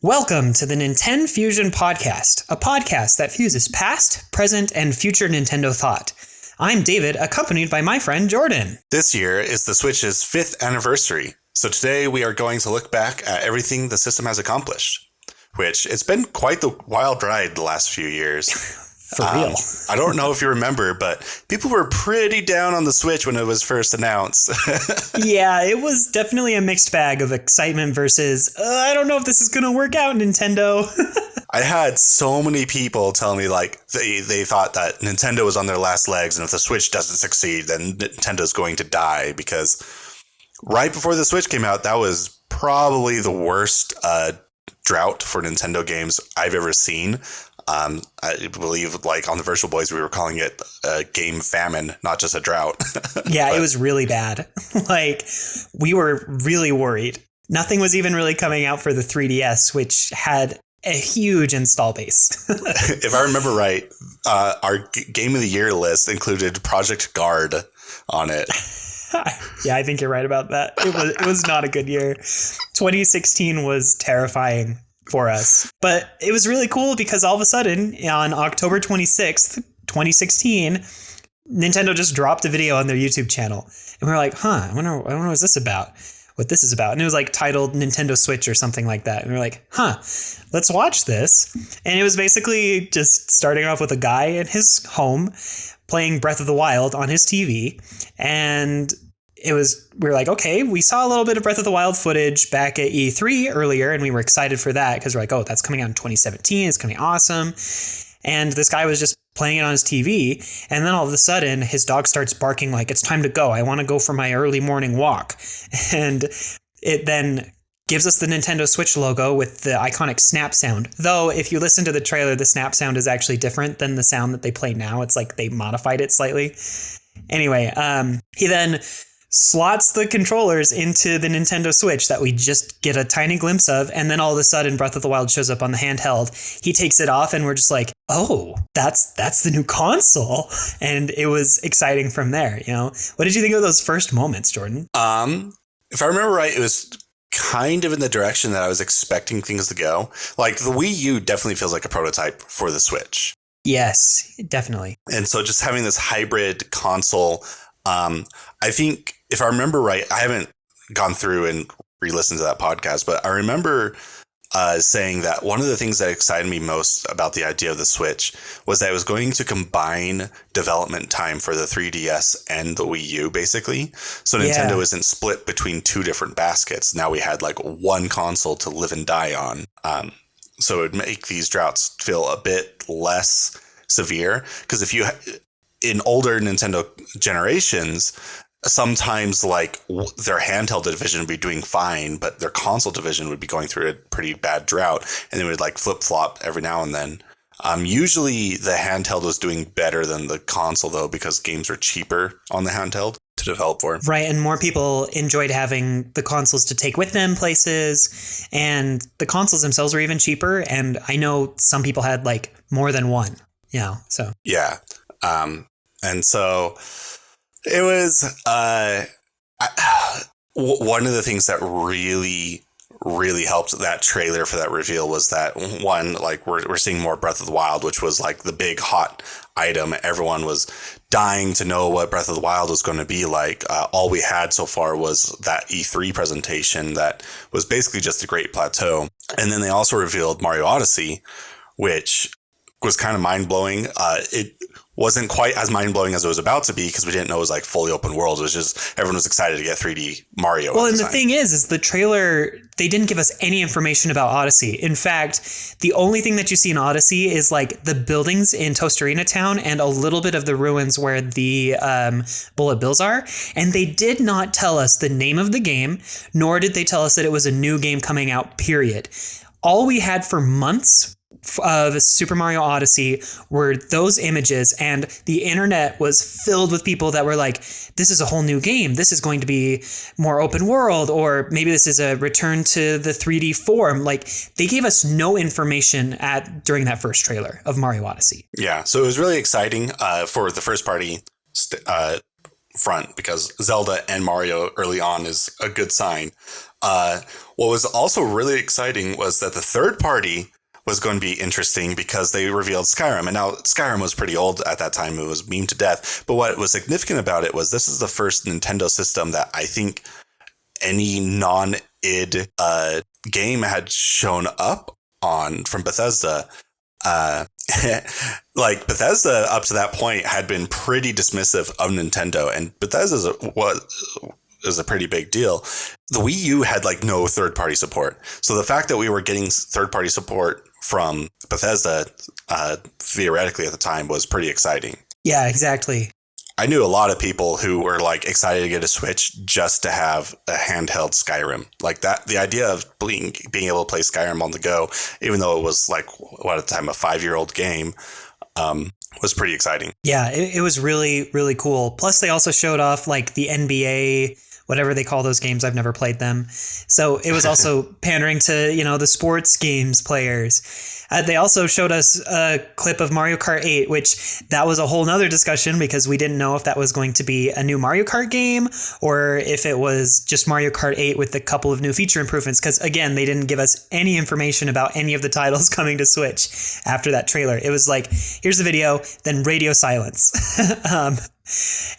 Welcome to the NintenFusion Podcast, a podcast that fuses past, present, and future Nintendo thought. I'm David, accompanied by my friend Jordan. This year is the Switch's 5th anniversary, so today we are going to look back at everything the system has accomplished, which it's been quite the wild ride the last few years. For real. I don't know if you remember, but people were pretty down on the Switch when it was first announced. Yeah, it was definitely a mixed bag of excitement versus, I don't know if this is going to work out, Nintendo. I had so many people tell me like they thought that Nintendo was on their last legs, and if the Switch doesn't succeed, then Nintendo's going to die, because right before the Switch came out, that was probably the worst drought for Nintendo games I've ever seen. I believe, like, on the Virtual Boys, we were calling it a game famine, not just a drought. Yeah, it was really bad. Like, we were really worried. Nothing was even really coming out for the 3DS, which had a huge install base. If I remember right, our Game of the Year list included Project Guard on it. Yeah, I think you're right about that. It was not a good year. 2016 was terrifying for us. But it was really cool because all of a sudden, on October 26th, 2016, Nintendo just dropped a video on their YouTube channel. And we were like, I wonder what this is about. And it was like titled Nintendo Switch or something like that. And we were like, let's watch this. And it was basically just starting off with a guy in his home playing Breath of the Wild on his TV. And we were like, okay, we saw a little bit of Breath of the Wild footage back at E3 earlier, and we were excited for that because we're like, oh, that's coming out in 2017. It's going to be awesome. And this guy was just playing it on his TV. And then all of a sudden, his dog starts barking like, it's time to go. I want to go for my early morning walk. And it then gives us the Nintendo Switch logo with the iconic snap sound. Though, if you listen to the trailer, the snap sound is actually different than the sound that they play now. It's like they modified it slightly. Anyway, he then slots the controllers into the Nintendo Switch that we just get a tiny glimpse of, and then all of a sudden Breath of the Wild shows up on the handheld. He takes it off and we're just like, oh, that's the new console. And it was exciting from there, you know? What did you think of those first moments, Jordan? If I remember right, it was kind of in the direction that I was expecting things to go. Like, the Wii U definitely feels like a prototype for the Switch. Yes, definitely. And so just having this hybrid console, I think, if I remember right, I haven't gone through and re-listened to that podcast, but I remember saying that one of the things that excited me most about the idea of the Switch was that it was going to combine development time for the 3DS and the Wii U, basically. So Nintendo isn't split between two different baskets. Now we had like one console to live and die on. So it would make these droughts feel a bit less severe, because if you in older Nintendo generations, sometimes like their handheld division would be doing fine, but their console division would be going through a pretty bad drought, and they would like flip flop every now and then. Usually the handheld was doing better than the console, though, because games are cheaper on the handheld to develop for. Right, and more people enjoyed having the consoles to take with them places, and the consoles themselves were even cheaper, and I know some people had like more than one, you know, so. Yeah. And so it was one of the things that really, really helped that trailer for that reveal was that, one, like we're seeing more Breath of the Wild, which was like the big hot item. Everyone was dying to know what Breath of the Wild was going to be like. All we had so far was that E3 presentation that was basically just a great plateau. And then they also revealed Mario Odyssey, which was kind of mind-blowing. It wasn't quite as mind-blowing as it was about to be, because we didn't know it was like fully open world. It was just everyone was excited to get 3D Mario. Well, and the thing is the trailer, they didn't give us any information about Odyssey. In fact, the only thing that you see in Odyssey is like the buildings in Tostarena Town and a little bit of the ruins where the bullet bills are. And they did not tell us the name of the game, nor did they tell us that it was a new game coming out, period. All we had for months of Super Mario Odyssey were those images, and the internet was filled with people that were like, this is a whole new game. This is going to be more open world, or maybe this is a return to the 3D form. Like, they gave us no information during that first trailer of Mario Odyssey. Yeah, so it was really exciting for the first party front, because Zelda and Mario early on is a good sign. What was also really exciting was that the third party was going to be interesting because they revealed Skyrim. And now Skyrim was pretty old at that time. It was memed to death. But what was significant about it was this is the first Nintendo system that I think any non-id game had shown up on from Bethesda. Like Bethesda up to that point had been pretty dismissive of Nintendo, and Bethesda was a pretty big deal. The Wii U had like no third-party support. So the fact that we were getting third-party support from Bethesda theoretically at the time was pretty exciting. Yeah, exactly. I knew a lot of people who were like excited to get a Switch just to have a handheld Skyrim. Like that, the idea of being able to play Skyrim on the go, even though it was like what at the time a 5-year-old game, was pretty exciting. Yeah, it was really, really cool. Plus, they also showed off like the NBA, whatever they call those games. I've never played them. So it was also pandering to, the sports games players. They also showed us a clip of Mario Kart 8, which that was a whole nother discussion because we didn't know if that was going to be a new Mario Kart game or if it was just Mario Kart 8 with a couple of new feature improvements. Because again, they didn't give us any information about any of the titles coming to Switch after that trailer. It was like, here's the video, then radio silence.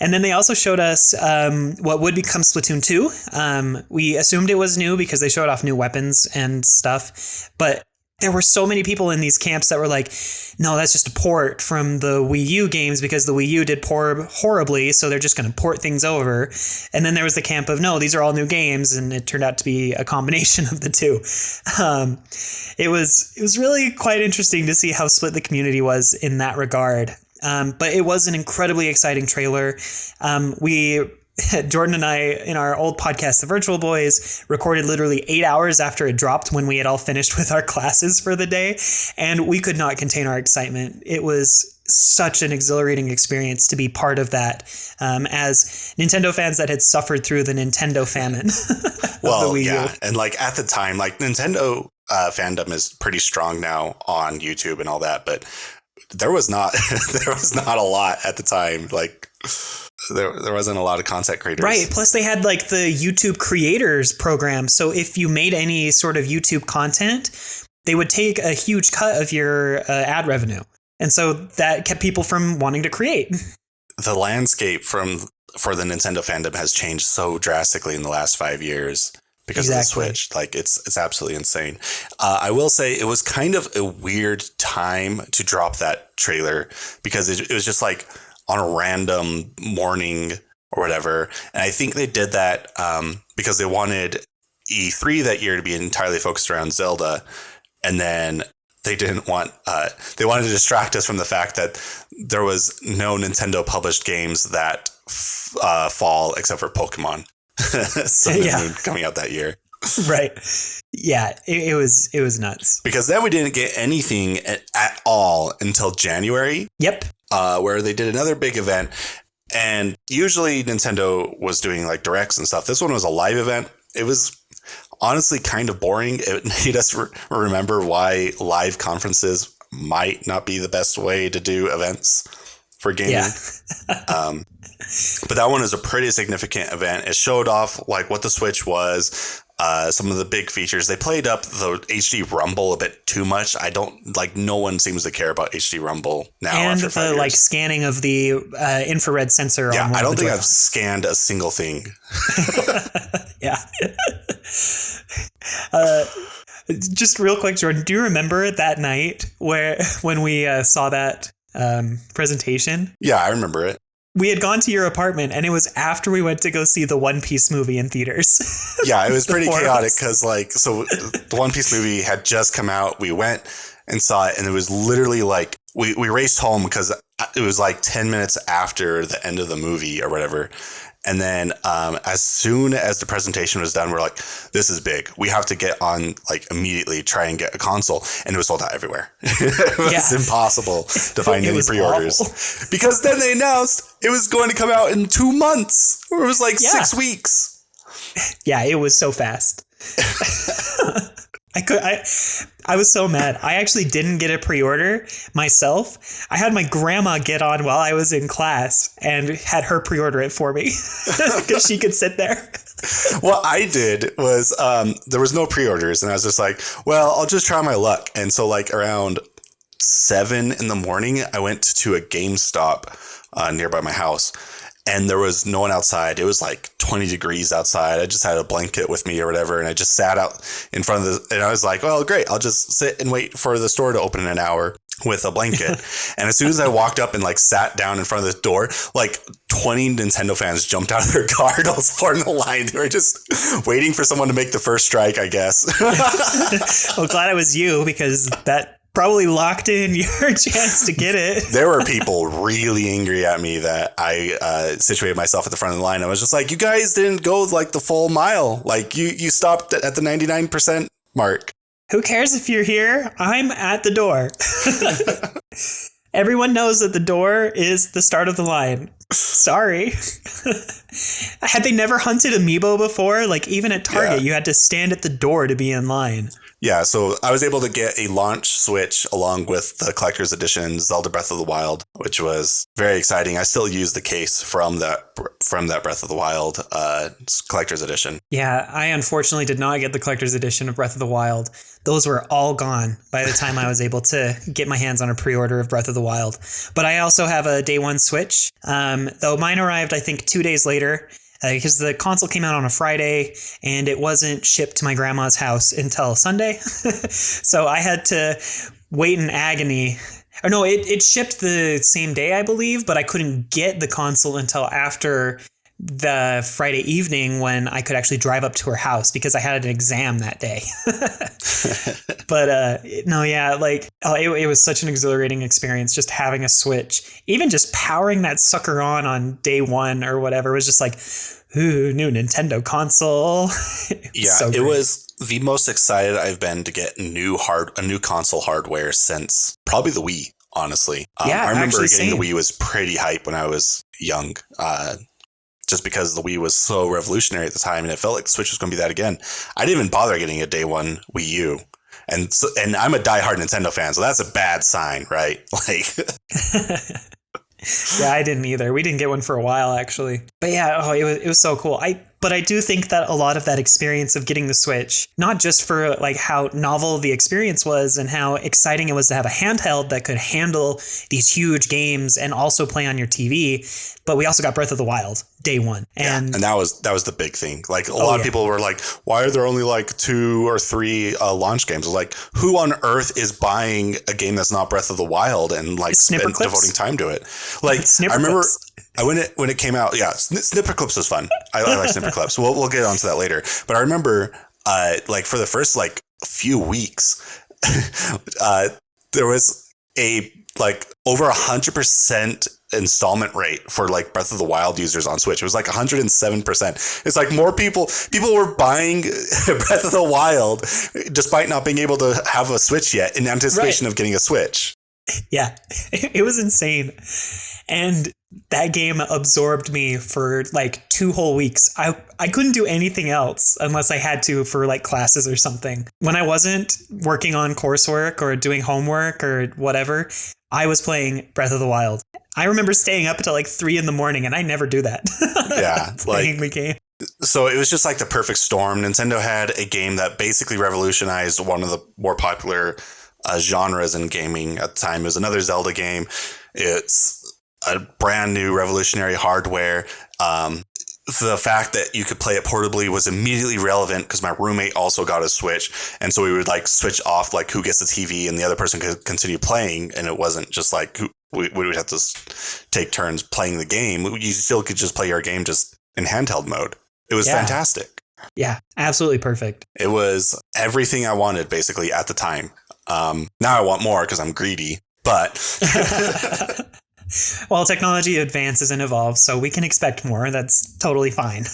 And then they also showed us what would become Splatoon 2. We assumed it was new because they showed off new weapons and stuff, but there were so many people in these camps that were like, no, that's just a port from the Wii U games because the Wii U did horribly, so they're just going to port things over. And then there was the camp of, no, these are all new games, and it turned out to be a combination of the two. It was really quite interesting to see how split the community was in that regard. But it was an incredibly exciting trailer. Jordan and I, in our old podcast, The Virtual Boys, recorded literally 8 hours after it dropped when we had all finished with our classes for the day. And we could not contain our excitement. It was such an exhilarating experience to be part of that as Nintendo fans that had suffered through the Nintendo famine. Well, the Wii U. And like at the time, like Nintendo fandom is pretty strong now on YouTube and all that. But there was not a lot at the time. Like there wasn't a lot of content creators. Right. Plus they had like the YouTube creators program. So if you made any sort of YouTube content, they would take a huge cut of your ad revenue. And so that kept people from wanting to create. The landscape for the Nintendo fandom has changed so drastically in the last 5 years because of the Switch. Like it's absolutely insane. I will say it was kind of a weird time to drop that trailer because it was just like on a random morning or whatever. And I think they did that because they wanted E3 that year to be entirely focused around Zelda. And then they didn't want, they wanted to distract us from the fact that there was no Nintendo published games that fall except for Pokemon. Sun and Moon coming out that year. Right. Yeah, it was nuts. Because then we didn't get anything at all until January. Yep. Where they did another big event. And usually Nintendo was doing like directs and stuff. This one was a live event. It was honestly kind of boring. It made us remember why live conferences might not be the best way to do events for gaming. Yeah. But that one is a pretty significant event. It showed off like what the Switch was, some of the big features. They played up the HD Rumble a bit too much. No one seems to care about HD Rumble now. And after 5 years. Like scanning of the infrared sensor. Yeah, on I don't think I've scanned a single thing. Yeah. Just real quick, Jordan, do you remember that night when we saw that presentation? Yeah, I remember it. We had gone to your apartment, and it was after we went to go see the One Piece movie in theaters. Yeah, it was pretty chaotic because, so the One Piece movie had just come out. We went and saw it, and it was literally like we raced home because it was like 10 minutes after the end of the movie or whatever. And then as soon as the presentation was done, we're like, this is big. We have to get on like immediately, try and get a console. And it was sold out everywhere. It was impossible to find any pre-orders. Awful. Because then they announced it was going to come out in 2 months. Or it was like 6 weeks. Yeah, it was so fast. I was so mad. I actually didn't get a pre-order myself. I had my grandma get on while I was in class and had her pre-order it for me because she could sit there. What I did was there was no pre-orders, and I was just like, well, I'll just try my luck. And so like around 7 a.m, I went to a GameStop nearby my house. And there was no one outside. It was like 20 degrees outside. I just had a blanket with me or whatever. And I just sat out in front of and I was like, well, great. I'll just sit and wait for the store to open in an hour with a blanket. And as soon as I walked up and like sat down in front of the door, like 20 Nintendo fans jumped out of their car and I was forming the line. They were just waiting for someone to make the first strike, I guess. Well, glad it was you because that probably locked in your chance to get it. There were people really angry at me that I situated myself at the front of the line. I was just like, you guys didn't go like the full mile. Like you stopped at the 99% mark. Who cares if you're here? I'm at the door. Everyone knows that the door is the start of the line. Sorry. Had they never hunted Amiibo before? Like even at Target, you had to stand at the door to be in line. Yeah, so I was able to get a launch Switch along with the collector's edition Zelda Breath of the Wild, which was very exciting. I still use the case from that Breath of the Wild collector's edition. Yeah, I unfortunately did not get the collector's edition of Breath of the Wild. Those were all gone by the time I was able to get my hands on a pre-order of Breath of the Wild. But I also have a day one Switch, though mine arrived, I think, 2 days later. Because the console came out on a Friday and it wasn't shipped to my grandma's house until Sunday. So I had to wait in agony. Or no, it shipped the same day, I believe, but I couldn't get the console until after the Friday evening when I could actually drive up to her house because I had an exam that day. But no, yeah, like it was such an exhilarating experience just having a Switch. Even just powering that sucker on day one or whatever was just like, ooh, new Nintendo console. It was the most excited I've been to get a new console hardware since probably the Wii, honestly. I remember getting the Wii was pretty hype when I was young. Just because the Wii was so revolutionary at the time and it felt like the Switch was going to be that again. I didn't even bother getting a day one Wii U. And I'm a diehard Nintendo fan, so that's a bad sign, right? Like, yeah, I didn't either. We didn't get one for a while, actually. But yeah, it was so cool. But I do think that a lot of that experience of getting the Switch, not just for like how novel the experience was and how exciting it was to have a handheld that could handle these huge games and also play on your TV, but we also got Breath of the Wild day one. And that was the big thing. Like a lot of people were like, why are there only like 2 or 3 launch games? Like, who on earth is buying a game that's not Breath of the Wild and like devoting time to it? Like, I remember when it came out, Snipper Clips was fun. I like Snipper Clips. We'll get onto that later. But I remember like for the first like few weeks, there was a like over 100% installment rate for like Breath of the Wild users on Switch. It was like 107%. It's like more people were buying Breath of the Wild despite not being able to have a Switch yet in anticipation of getting a Switch. Yeah, it was insane. And that game absorbed me for like 2 whole weeks. I couldn't do anything else unless I had to for like classes or something. When I wasn't working on coursework or doing homework or whatever, I was playing Breath of the Wild. I remember staying up until like 3 a.m, and I never do that. Yeah, playing the game. So it was just like the perfect storm. Nintendo had a game that basically revolutionized one of the more popular genres in gaming at the time. It was another Zelda game. It's a brand new revolutionary hardware. The fact that you could play it portably was immediately relevant because my roommate also got a Switch. And so we would like switch off like who gets the TV and the other person could continue playing. And it wasn't just like we would have to take turns playing the game. You still could just play your game just in handheld mode. It was fantastic. Yeah, absolutely perfect. It was everything I wanted basically at the time. Now I want more because I'm greedy, but well, technology advances and evolves, so we can expect more. That's totally fine.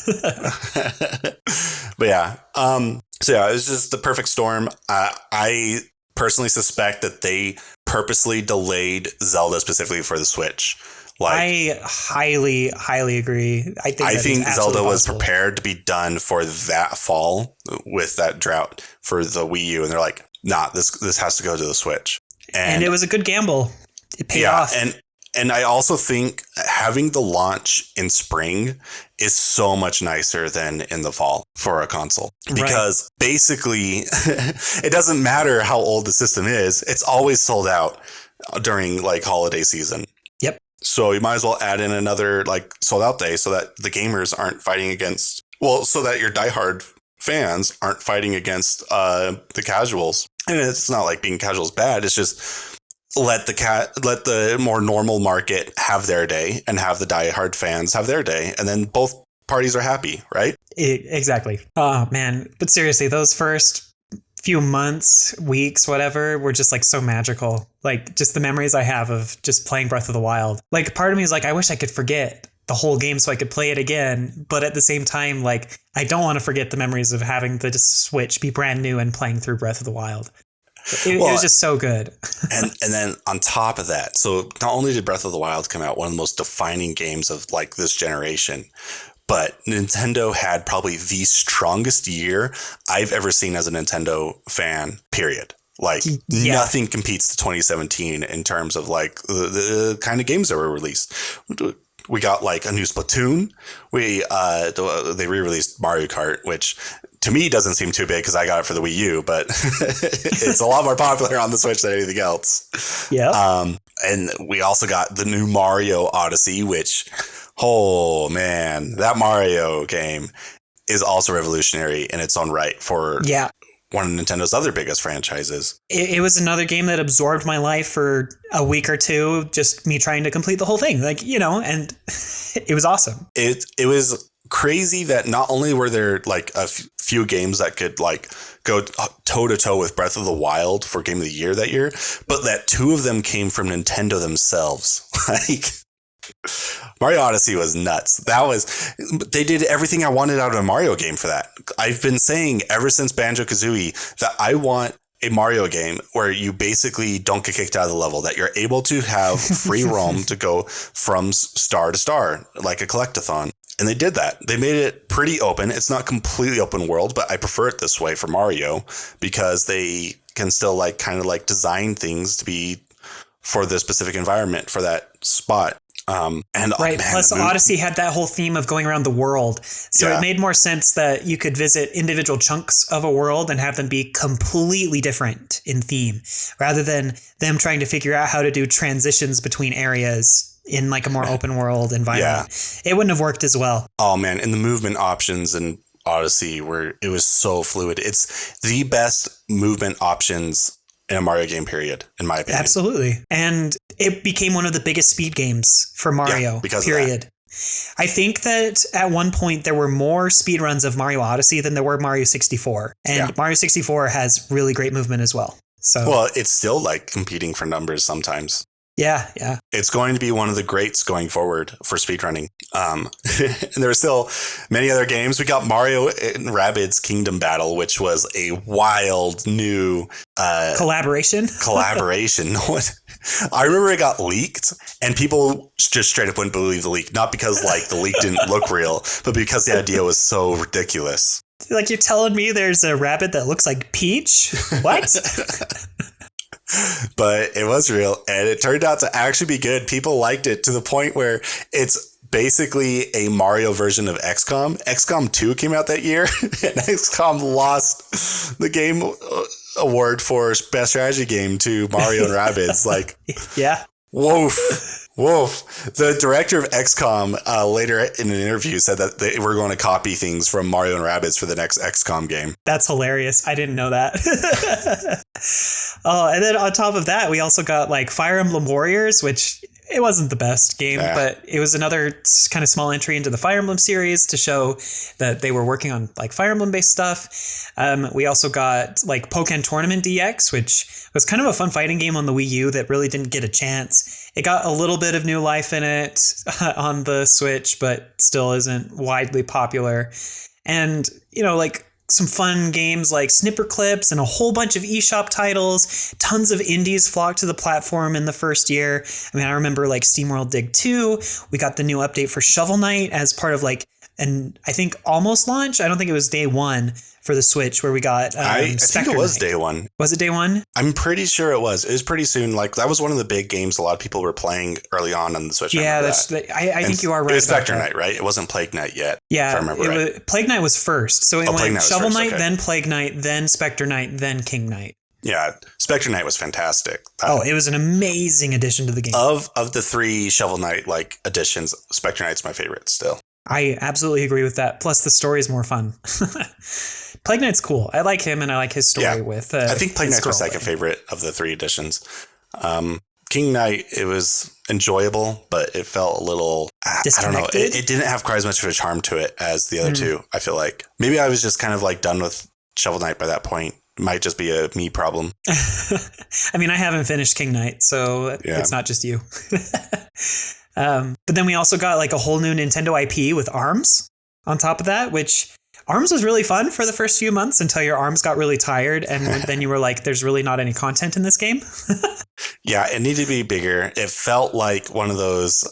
But yeah, so yeah, it was just the perfect storm. I personally suspect that they purposely delayed Zelda specifically for the Switch. Like, I highly agree. I think Zelda was possible. prepared to be done for that fall with that drought for the Wii U, and they're like, nah, this has to go to the Switch. And it was a good gamble. It paid off. And I also think having the launch in spring is so much nicer than in the fall for a console, because basically it doesn't matter how old the system is. It's always sold out during like holiday season. Yep. So you might as well add in another like sold out day so that the gamers aren't fighting against, so that your diehard fans aren't fighting against the casuals. And it's not like being casual is bad. It's just let the more normal market have their day and have the diehard fans have their day. And then both parties are happy, right? Exactly. Oh, man. But seriously, those first few months, weeks, whatever, were just like so magical. Like just the memories I have of just playing Breath of the Wild. Like part of me is like, I wish I could forget the whole game so I could play it again. But at the same time, like, I don't want to forget the memories of having the Switch be brand new and playing through Breath of the Wild. It was just so good. and then on top of that, so not only did Breath of the Wild come out, one of the most defining games of like this generation, but Nintendo had probably the strongest year I've ever seen as a Nintendo fan, period. Like nothing competes to 2017 in terms of like the kind of games that were released. We got like a new Splatoon. They re-released Mario Kart, which to me doesn't seem too big because I got it for the Wii U, but it's a lot more popular on the Switch than anything else. Yeah. And we also got the new Mario Odyssey, which, oh man, that Mario game is also revolutionary in its own right for one of Nintendo's other biggest franchises. It was another game that absorbed my life for a week or two, just me trying to complete the whole thing. Like, and it was awesome. It was crazy that not only were there like a few games that could like go toe to toe with Breath of the Wild for Game of the Year that year, but that two of them came from Nintendo themselves. Like Mario Odyssey was nuts. They did everything I wanted out of a Mario game for that. I've been saying ever since Banjo-Kazooie that I want a Mario game where you basically don't get kicked out of the level, that you're able to have free roam to go from star to star, like a collectathon. And they did that. They made it pretty open. It's not completely open world, but I prefer it this way for Mario because they can still like kind of like design things to be for the specific environment for that spot. Plus Odyssey had that whole theme of going around the world. So it made more sense that you could visit individual chunks of a world and have them be completely different in theme rather than them trying to figure out how to do transitions between areas in like a more open world environment. It wouldn't have worked as well. Oh man. And the movement options in Odyssey it was so fluid. It's the best movement options in a Mario game, period, in my opinion. Absolutely. And it became one of the biggest speed games for Mario, because period. I think that at one point there were more speedruns of Mario Odyssey than there were Mario 64. And Mario 64 has really great movement as well. So it's still like competing for numbers sometimes. Yeah. It's going to be one of the greats going forward for speedrunning. And there are still many other games. We got Mario and Rabbids Kingdom Battle, which was a wild new collaboration. I remember it got leaked and people just straight up wouldn't believe the leak. Not because like the leak didn't look real, but because the idea was so ridiculous. Like you're telling me there's a rabbit that looks like Peach? What? But it was real, and it turned out to actually be good. People liked it to the point where it's basically a Mario version of XCOM. XCOM 2 came out that year, and XCOM lost the game award for best strategy game to Mario and Rabbids. Like, woof. The director of XCOM later in an interview said that they were going to copy things from Mario and Rabbids for the next XCOM game. That's hilarious. I didn't know that. And then on top of that, we also got like Fire Emblem Warriors, which it wasn't the best game, but it was another kind of small entry into the Fire Emblem series to show that they were working on like Fire Emblem based stuff. We also got like Pokken Tournament DX, which was kind of a fun fighting game on the Wii U that really didn't get a chance. It got a little bit of new life in it on the Switch, but still isn't widely popular. And, like some fun games like Snipper Clips and a whole bunch of eShop titles. Tons of indies flocked to the platform in the first year. I mean, I remember like SteamWorld Dig 2. We got the new update for Shovel Knight as part of like, and I think almost launch. I don't think it was day one for the Switch where we got I think it was Knight. day one. Was it day one? I'm pretty sure it was. It was pretty soon. Like that was one of the big games a lot of people were playing early on the Switch. Yeah, I think you are right. It was Spectre Knight, right? It wasn't Plague Knight yet. Yeah, if I remember right. Plague Knight was first. So it went Shovel Knight, okay. then Plague Knight, then Spectre Knight, then King Knight. Yeah, Spectre Knight was fantastic. It was an amazing addition to the game. Of the three Shovel Knight like additions, Spectre Knight's my favorite still. I absolutely agree with that. Plus, the story is more fun. Plague Knight's cool. I like him, and I like his story with. I think Plague Knight's my second favorite of the three editions. King Knight, it was enjoyable, but it felt a little. I don't know. It didn't have quite as much of a charm to it as the other two. I feel like maybe I was just kind of like done with Shovel Knight by that point. It might just be a me problem. I mean, I haven't finished King Knight, so it's not just you. But then we also got like a whole new Nintendo IP with ARMS on top of that, which ARMS was really fun for the first few months until your arms got really tired. And then you were like, there's really not any content in this game. Yeah, it needed to be bigger. It felt like one of those,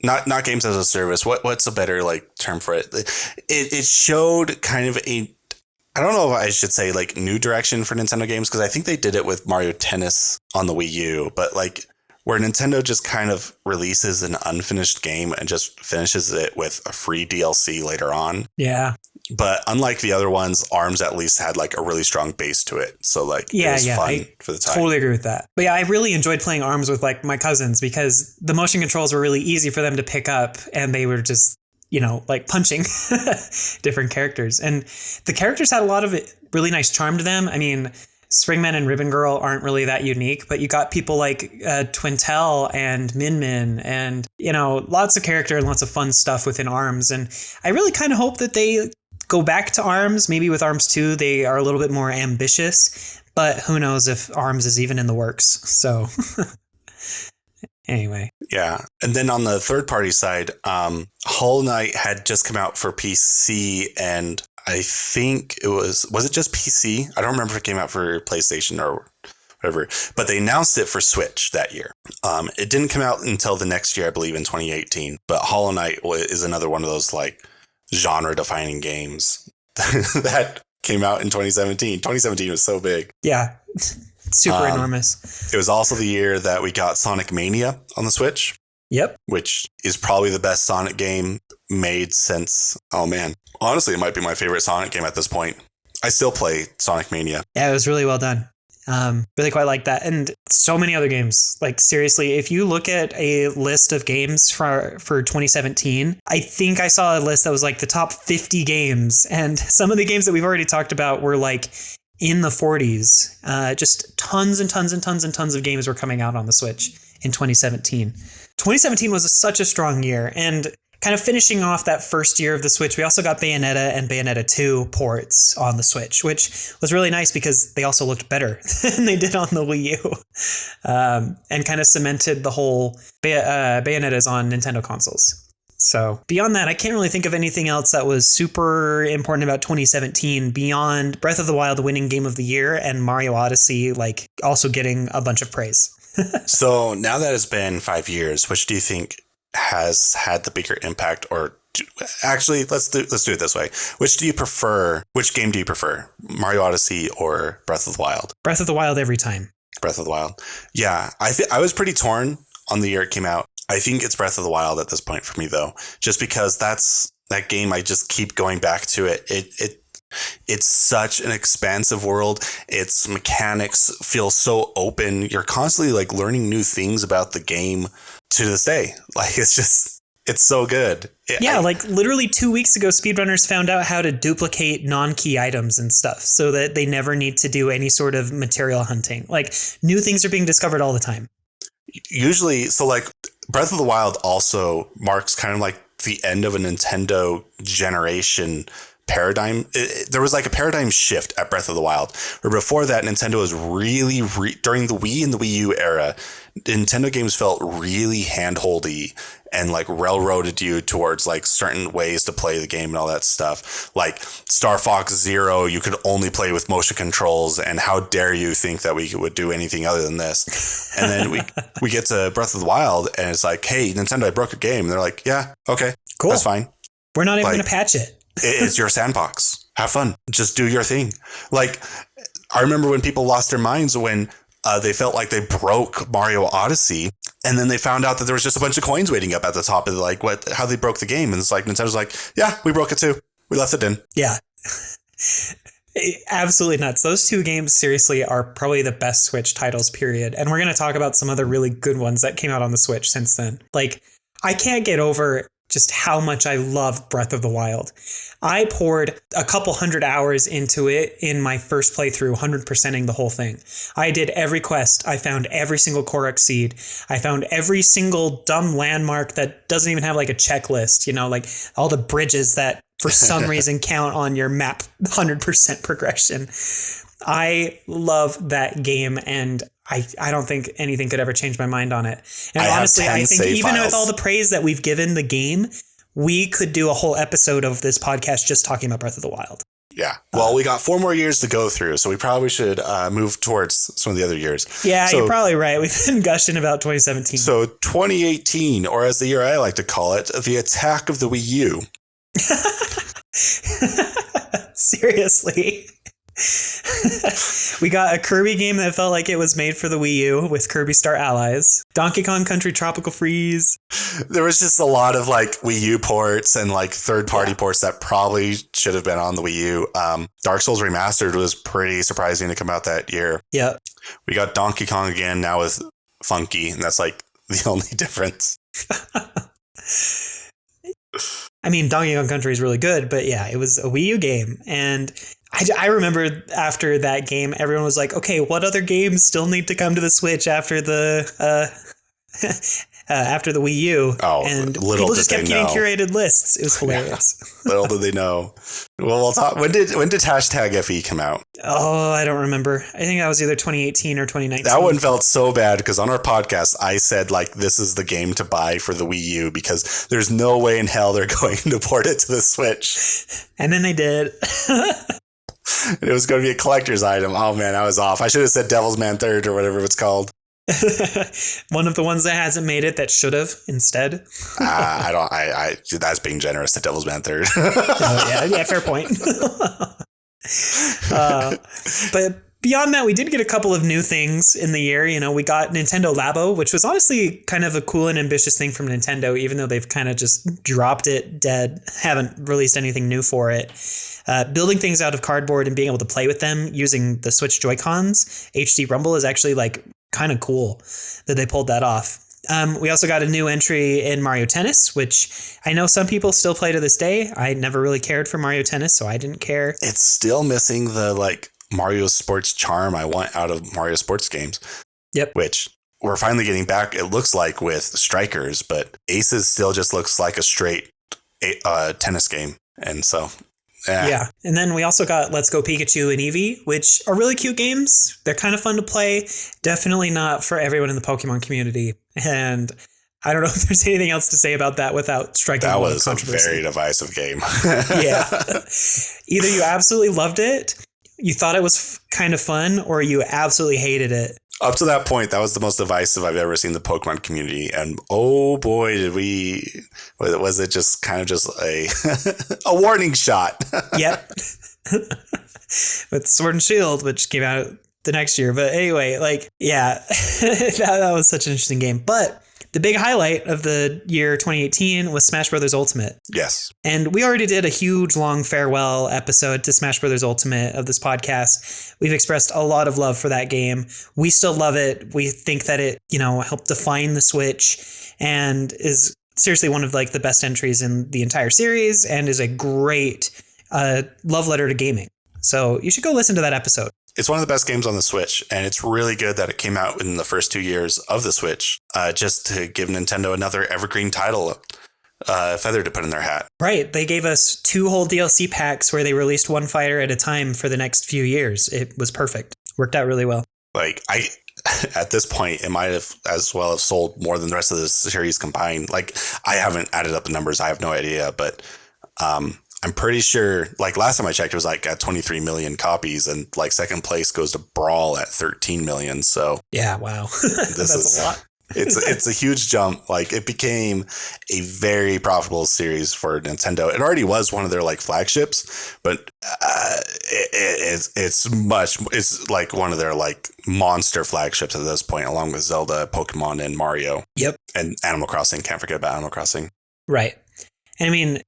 not games as a service. What's a better like term for it? It showed kind of I don't know if I should say like new direction for Nintendo games, because I think they did it with Mario Tennis on the Wii U, but like where Nintendo just kind of releases an unfinished game and just finishes it with a free DLC later on. Yeah. But unlike the other ones, ARMS at least had like a really strong base to it. So like it was fun for the time. Totally agree with that. But yeah, I really enjoyed playing ARMS with like my cousins because the motion controls were really easy for them to pick up, and they were just, like punching different characters. And the characters had a lot of really nice charm to them. I mean, Springman and Ribbon Girl aren't really that unique, but you got people like Twintel and Min Min and, lots of character and lots of fun stuff within ARMS. And I really kind of hope that they go back to ARMS. Maybe with ARMS 2, they are a little bit more ambitious, but who knows if ARMS is even in the works. So anyway. Yeah. And then on the third party side, Hollow Knight had just come out for PC, and I think was it just PC? I don't remember if it came out for PlayStation or whatever, but they announced it for Switch that year. It didn't come out until the next year, I believe, in 2018. But Hollow Knight is another one of those like genre defining games that came out in 2017. 2017 was so big. Yeah. Super enormous. It was also the year that we got Sonic Mania on the Switch. Yep. Which is probably the best Sonic game made since, honestly, it might be my favorite Sonic game at this point. I still play Sonic Mania. Yeah, it was really well done. Really quite like that. And so many other games. Like, seriously, if you look at a list of games for 2017, I think I saw a list that was like the top 50 games. And some of the games that we've already talked about were like in the 40s. Just tons and tons and tons and tons of games were coming out on the Switch in 2017. 2017 was such a strong year, and kind of finishing off that first year of the Switch, we also got Bayonetta and Bayonetta 2 ports on the Switch, which was really nice because they also looked better than they did on the Wii U, and kind of cemented the whole Bayonettas on Nintendo consoles. So beyond that, I can't really think of anything else that was super important about 2017 beyond Breath of the Wild winning Game of the Year and Mario Odyssey like also getting a bunch of praise. So now that it's been 5 years, which do you think has had the bigger impact? Or actually, let's do it this way. Which game do you prefer? Mario Odyssey or Breath of the Wild? Breath of the Wild every time. Breath of the Wild. Yeah, I was pretty torn on the year it came out. I think it's Breath of the Wild at this point for me, though, just because that's that game. I just keep going back to it. It's such an expansive world. Its mechanics feel so open. You're constantly like learning new things about the game to this day. Like it's so good. Like literally 2 weeks ago, speedrunners found out how to duplicate non-key items and stuff so that they never need to do any sort of material hunting. Like new things are being discovered all the time. Usually, so like Breath of the Wild also marks kind of like the end of a Nintendo generation paradigm. There was like a paradigm shift at Breath of the Wild, where before that Nintendo was really during the Wii and the Wii U era, Nintendo games felt really handholdy and like railroaded you towards like certain ways to play the game and all that stuff. Like Star Fox Zero, you could only play with motion controls, and how dare you think that we would do anything other than this? And then we get to Breath of the Wild, and it's like, hey, Nintendo, I broke a game. And they're like, yeah, okay, cool, that's fine. We're not even going to patch it. It's your sandbox. Have fun. Just do your thing. Like, I remember when people lost their minds when they felt like they broke Mario Odyssey, and then they found out that there was just a bunch of coins waiting up at the top of like how they broke the game. And it's like, Nintendo's like, yeah, we broke it too. We left it in. Yeah. Absolutely nuts. Those two games seriously are probably the best Switch titles, period. And we're going to talk about some other really good ones that came out on the Switch since then. Like, I can't get over just how much I love Breath of the Wild. I poured a couple hundred hours into it in my first playthrough, 100%ing the whole thing. I did every quest. I found every single Korok seed. I found every single dumb landmark that doesn't even have like a checklist, you know, like all the bridges that for some reason count on your map 100% progression. I love that game, and I don't think anything could ever change my mind on it. And honestly, I think even with all the praise that we've given the game, we could do a whole episode of this podcast just talking about Breath of the Wild. Yeah. Well, we got 4 more years to go through, so we probably should move towards some of the other years. Yeah, you're probably right. We've been gushing about 2017. So 2018, or as the year I like to call it, the attack of the Wii U. Seriously. We got a Kirby game that felt like it was made for the Wii U with Kirby Star Allies. Donkey Kong Country Tropical Freeze. There was just a lot of like Wii U ports and like third-party ports that probably should have been on the Wii U. Dark Souls Remastered was pretty surprising to come out that year. Yep. We got Donkey Kong again, now with Funky, and that's like the only difference. I mean, Donkey Kong Country is really good, but yeah, it was a Wii U game. And I remember after that game, everyone was like, okay, what other games still need to come to the Switch after the Wii U? Oh, and people just kept getting curated lists. It was hilarious. Yeah, little did they know. Well, we'll talk. When did hashtag FE come out? Oh, I don't remember. I think that was either 2018 or 2019. That one felt so bad because on our podcast, I said like this is the game to buy for the Wii U because there's no way in hell they're going to port it to the Switch. And then they did. It was going to be a collector's item. Oh man, I was off. I should have said Devil's Man Third or whatever it's called. One of the ones that hasn't made it that should have instead. That's being generous to Devil's Man Third. Yeah, fair point. But beyond that, we did get a couple of new things in the year. You know, we got Nintendo Labo, which was honestly kind of a cool and ambitious thing from Nintendo, even though they've kind of just dropped it dead, haven't released anything new for it. Building things out of cardboard and being able to play with them using the Switch Joy-Cons, HD Rumble, is actually like kind of cool that they pulled that off. We also got a new entry in Mario Tennis, which I know some people still play to this day. I never really cared for Mario Tennis, so I didn't care. It's still missing the like Mario Sports charm I want out of Mario Sports games. Yep. Which we're finally getting back, it looks like, with Strikers, but Aces still just looks like a straight tennis game. And so... Yeah. And then we also got Let's Go Pikachu and Eevee, which are really cute games. They're kind of fun to play. Definitely not for everyone in the Pokemon community. And I don't know if there's anything else to say about that without striking a lot of controversy. That was a very divisive game. Yeah. Either you absolutely loved it, you thought it was kind of fun, or you absolutely hated it. Up to that point, that was the most divisive I've ever seen the Pokemon community. And oh boy, was it just kind of just a warning shot. Yep. With Sword and Shield, which came out the next year. But anyway, like, yeah, that was such an interesting game. But the big highlight of the year 2018 was Smash Bros. Ultimate. Yes. And we already did a huge, long farewell episode to Smash Bros. Ultimate of this podcast. We've expressed a lot of love for that game. We still love it. We think that it, helped define the Switch and is seriously one of like the best entries in the entire series and is a great love letter to gaming. So you should go listen to that episode. It's one of the best games on the Switch, and it's really good that it came out in the first 2 years of the Switch, just to give Nintendo another evergreen title feather to put in their hat. Right. They gave us 2 whole DLC packs where they released one fighter at a time for the next few years. It was perfect. Worked out really well. Like, at this point, it might have as well have sold more than the rest of the series combined. Like, I haven't added up the numbers. I have no idea, but I'm pretty sure, like, last time I checked, it was like at 23 million copies, and like second place goes to Brawl at 13 million. So yeah, wow. That's a lot. It's a huge jump. Like, it became a very profitable series for Nintendo. It already was one of their like flagships, but it's like one of their like monster flagships at this point, along with Zelda, Pokemon, and Mario. Yep. And Animal Crossing. Can't forget about Animal Crossing. Right. I mean,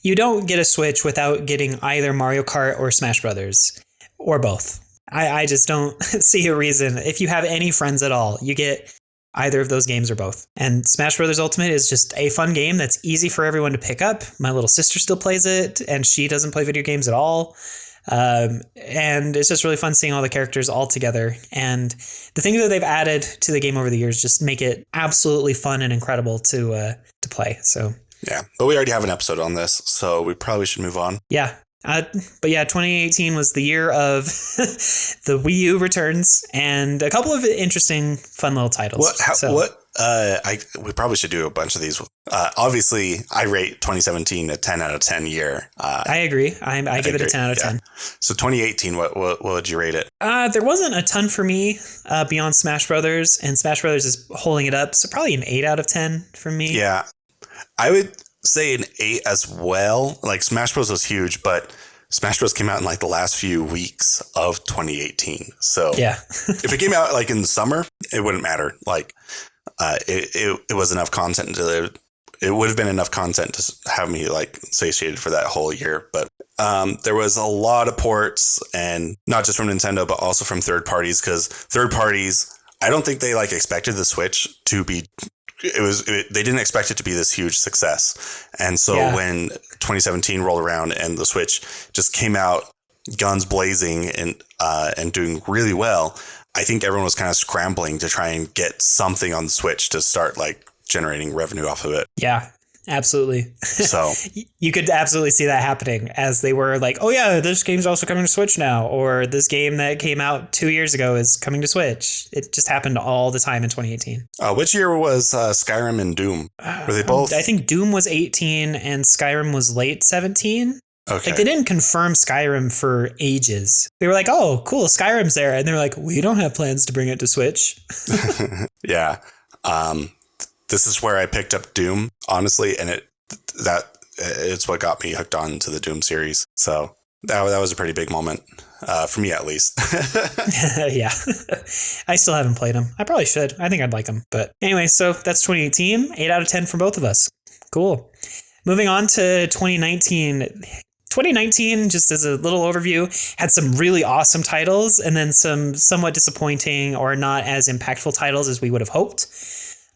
you don't get a Switch without getting either Mario Kart or Smash Brothers, or both. I just don't see a reason. If you have any friends at all, you get either of those games or both. And Smash Brothers Ultimate is just a fun game that's easy for everyone to pick up. My little sister still plays it, and she doesn't play video games at all. And it's just really fun seeing all the characters all together. And the things that they've added to the game over the years just make it absolutely fun and incredible to play. So yeah, but we already have an episode on this, so we probably should move on. Yeah. But yeah, 2018 was the year of the Wii U returns and a couple of interesting, fun little titles. We probably should do a bunch of these. Obviously, I rate 2017 a 10 out of 10 year. I agree. I give it a 10 out of 10. So 2018, what would you rate it? There wasn't a ton for me beyond Smash Brothers, and Smash Brothers is holding it up. So probably an 8 out of 10 from me. Yeah, I would say an 8 as well. Like, Smash Bros was huge, but Smash Bros came out in like the last few weeks of 2018. So yeah, if it came out like in the summer, it wouldn't matter. Like, it was enough content it would have been enough content to have me like satiated for that whole year. But there was a lot of ports, and not just from Nintendo, but also from third parties, because third parties, I don't think they like expected the Switch to be. They didn't expect it to be this huge success. And so when 2017 rolled around and the Switch just came out guns blazing and doing really well, I think everyone was kind of scrambling to try and get something on the Switch to start like generating revenue off of it. Yeah, absolutely. So you could absolutely see that happening as they were like, oh yeah, this game's also coming to Switch now, or this game that came out 2 years ago is coming to Switch. It just happened all the time in 2018. Which year was Skyrim and Doom? Were they both? I think Doom was 18 and Skyrim was late 17. Okay. Like, they didn't confirm Skyrim for ages. They were like, oh, cool, Skyrim's there. And they're like, we don't have plans to bring it to Switch. Yeah. This is where I picked up Doom, honestly, and it's what got me hooked on to the Doom series. So that was a pretty big moment, for me at least. Yeah. I still haven't played them. I probably should. I think I'd like them. But anyway, so that's 2018. 8 out of 10 for both of us. Cool. Moving on to 2019. 2019, just as a little overview, had some really awesome titles and then some somewhat disappointing or not as impactful titles as we would have hoped.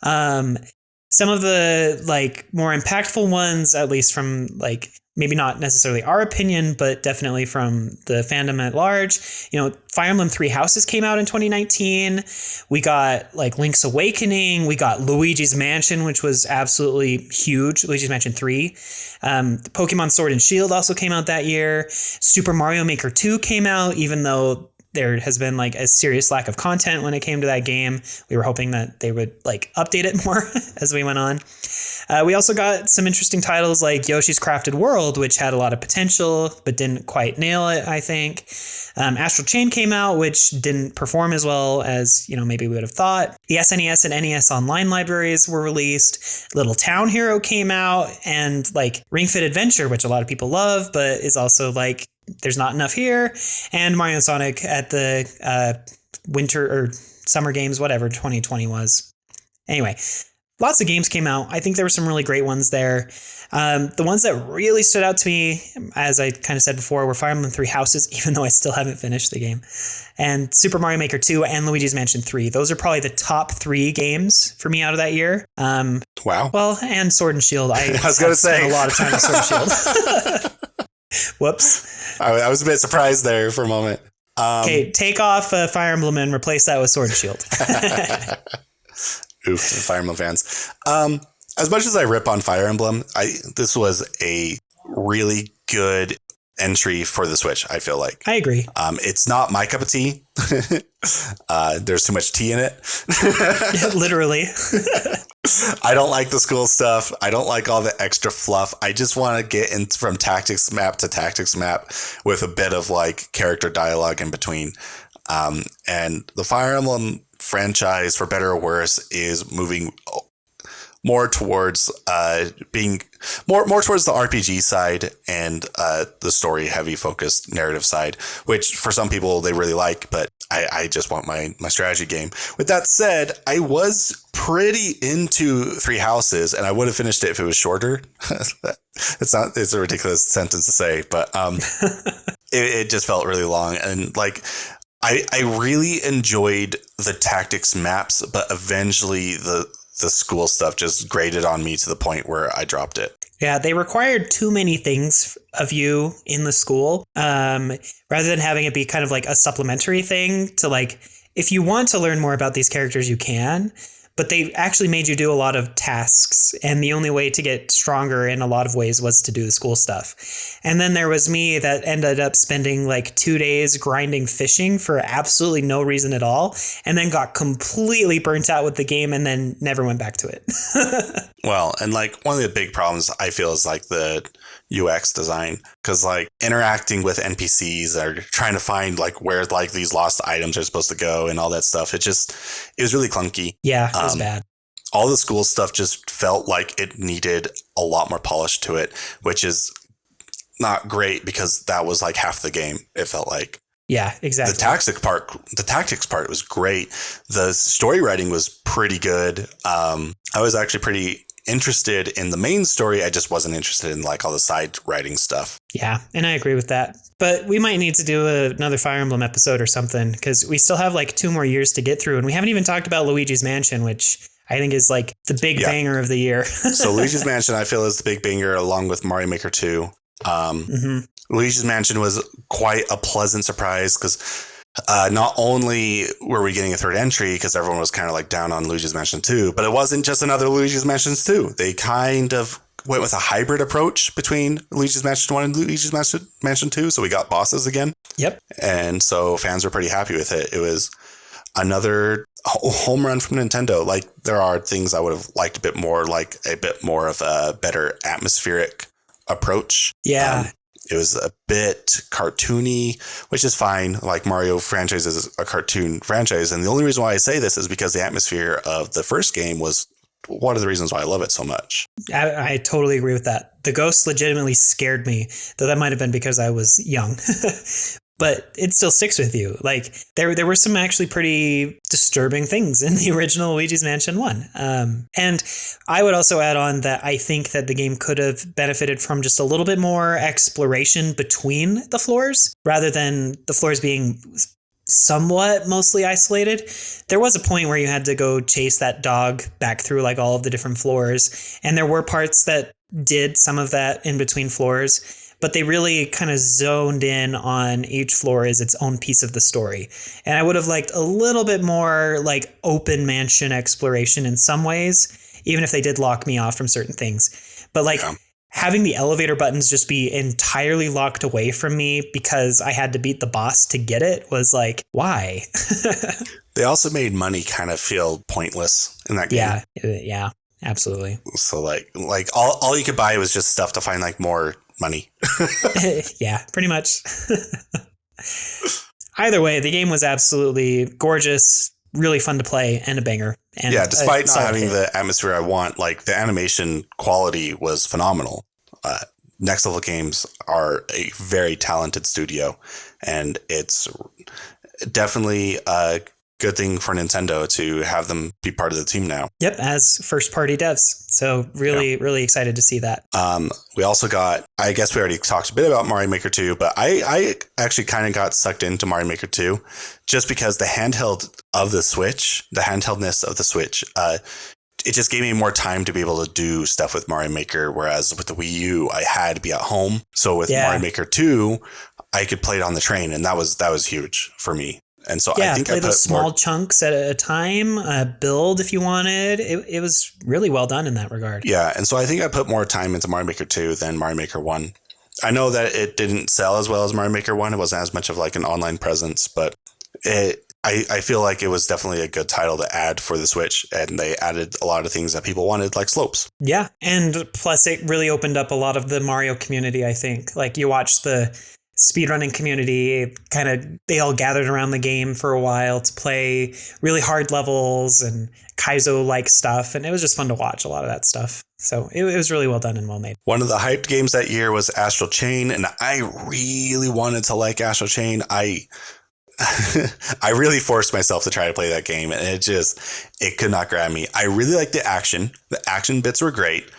Some of the like more impactful ones, at least from like maybe not necessarily our opinion, but definitely from the fandom at large. Fire Emblem Three Houses came out in 2019. We got like Link's Awakening. We got Luigi's Mansion, which was absolutely huge. Luigi's Mansion 3. Pokemon Sword and Shield also came out that year. Super Mario Maker 2 came out, even though there has been like a serious lack of content when it came to that game. We were hoping that they would like update it more as we went on. We also got some interesting titles like Yoshi's Crafted World, which had a lot of potential, but didn't quite nail it, I think. Astral Chain came out, which didn't perform as well as, maybe we would have thought. The SNES and NES online libraries were released. Little Town Hero came out, and like Ring Fit Adventure, which a lot of people love, but is also like, there's not enough here. And Mario and Sonic at the winter or summer games, whatever 2020 was. Anyway, lots of games came out. I think there were some really great ones there. The ones that really stood out to me, as I kind of said before, were Fire Emblem Three Houses, even though I still haven't finished the game, and Super Mario Maker 2 and Luigi's Mansion 3. Those are probably the top 3 games for me out of that year. Wow. Well, and Sword and Shield. I was going to say a lot of time with Sword and Shield. Whoops. I was a bit surprised there for a moment. Okay, take off Fire Emblem and replace that with Sword and Shield. Oof, to the Fire Emblem fans. As much as I rip on Fire Emblem, this was a really good entry for the Switch, I feel like. I agree. It's not my cup of tea. There's too much tea in it. Literally. I don't like the school stuff. I don't like all the extra fluff. I just want to get in from tactics map to tactics map with a bit of like character dialogue in between. And the Fire Emblem franchise, for better or worse, is moving more towards being more towards the RPG side and the story heavy focused narrative side, which for some people they really like, but I just want my strategy game. With that said, I was pretty into Three Houses, and I would have finished it if it was shorter. It's a ridiculous sentence to say, but it just felt really long. And like I really enjoyed the tactics maps, but eventually the school stuff just grated on me to the point where I dropped it. Yeah, they required too many things of you in the school, rather than having it be kind of like a supplementary thing to like, if you want to learn more about these characters, you can, but they actually made you do a lot of tasks. And the only way to get stronger in a lot of ways was to do the school stuff. And then there was me that ended up spending like 2 days grinding fishing for absolutely no reason at all. And then got completely burnt out with the game and then never went back to it. Well, and like one of the big problems I feel is like the UX design, because like interacting with NPCs or trying to find like where like these lost items are supposed to go and all that stuff. It was really clunky. Yeah, it was bad. All the school stuff just felt like it needed a lot more polish to it, which is not great because that was like half the game. It felt like. Yeah, exactly. The tactics part was great. The story writing was pretty good. I was actually pretty interested in the main story. I just wasn't interested in like all the side writing stuff. Yeah, and I agree with that. But we might need to do another Fire Emblem episode or something, because we still have like 2 more years to get through, and we haven't even talked about Luigi's Mansion, which I think is like the big banger of the year. So Luigi's Mansion, I feel, is the big banger along with Mario Maker 2. Luigi's Mansion was quite a pleasant surprise because not only were we getting a third entry because everyone was kind of like down on Luigi's Mansion 2, but it wasn't just another Luigi's Mansion 2. They kind of went with a hybrid approach between Luigi's Mansion 1 and Luigi's Mansion 2. So we got bosses again. Yep. And so fans were pretty happy with it. It was another home run from Nintendo. Like there are things I would have liked a bit more, like a bit more of a better atmospheric approach. Yeah. It was a bit cartoony, which is fine. Like Mario franchise is a cartoon franchise. And the only reason why I say this is because the atmosphere of the first game was one of the reasons why I love it so much. I totally agree with that. The ghosts legitimately scared me, though that might have been because I was young. But it still sticks with you. Like there were some actually pretty disturbing things in the original Luigi's Mansion 1. And I would also add on that I think that the game could have benefited from just a little bit more exploration between the floors rather than the floors being somewhat mostly isolated. There was a point where you had to go chase that dog back through like all of the different floors. And there were parts that did some of that in between floors. But they really kind of zoned in on each floor as its own piece of the story. And I would have liked a little bit more like open mansion exploration in some ways, even if they did lock me off from certain things. But like having the elevator buttons just be entirely locked away from me because I had to beat the boss to get it was like, why? They also made money kind of feel pointless in that game. Yeah, absolutely. So like all you could buy was just stuff to find like more money. Yeah, pretty much. Either way, the game was absolutely gorgeous, really fun to play, and a banger. And yeah, despite not having the atmosphere I want, like the animation quality was phenomenal. Next Level Games are a very talented studio, and it's definitely a good thing for Nintendo to have them be part of the team now. Yep, as first party devs. So really excited to see that. We also got, I guess we already talked a bit about Mario Maker 2, but I actually kind of got sucked into Mario Maker 2 just because the handheldness of the Switch, it just gave me more time to be able to do stuff with Mario Maker, whereas with the Wii U, I had to be at home. So with Mario Maker 2, I could play it on the train, and that was huge for me. And so I think play I put those small chunks at a time, build if you wanted. It was really well done in that regard. Yeah, and so I think I put more time into Mario Maker 2 than Mario Maker 1. I know that it didn't sell as well as Mario Maker 1. It wasn't as much of like an online presence, but I feel like it was definitely a good title to add for the Switch, and they added a lot of things that people wanted, like slopes. Yeah, and plus it really opened up a lot of the Mario community, I think. Like you watch the speedrunning community, they all gathered around the game for a while to play really hard levels and Kaizo-like stuff, and it was just fun to watch a lot of that stuff. So it was really well done and well made. One of the hyped games that year was Astral Chain, and I really wanted to like Astral Chain. I really forced myself to try to play that game, and it could not grab me. I really liked the action. The action bits were great.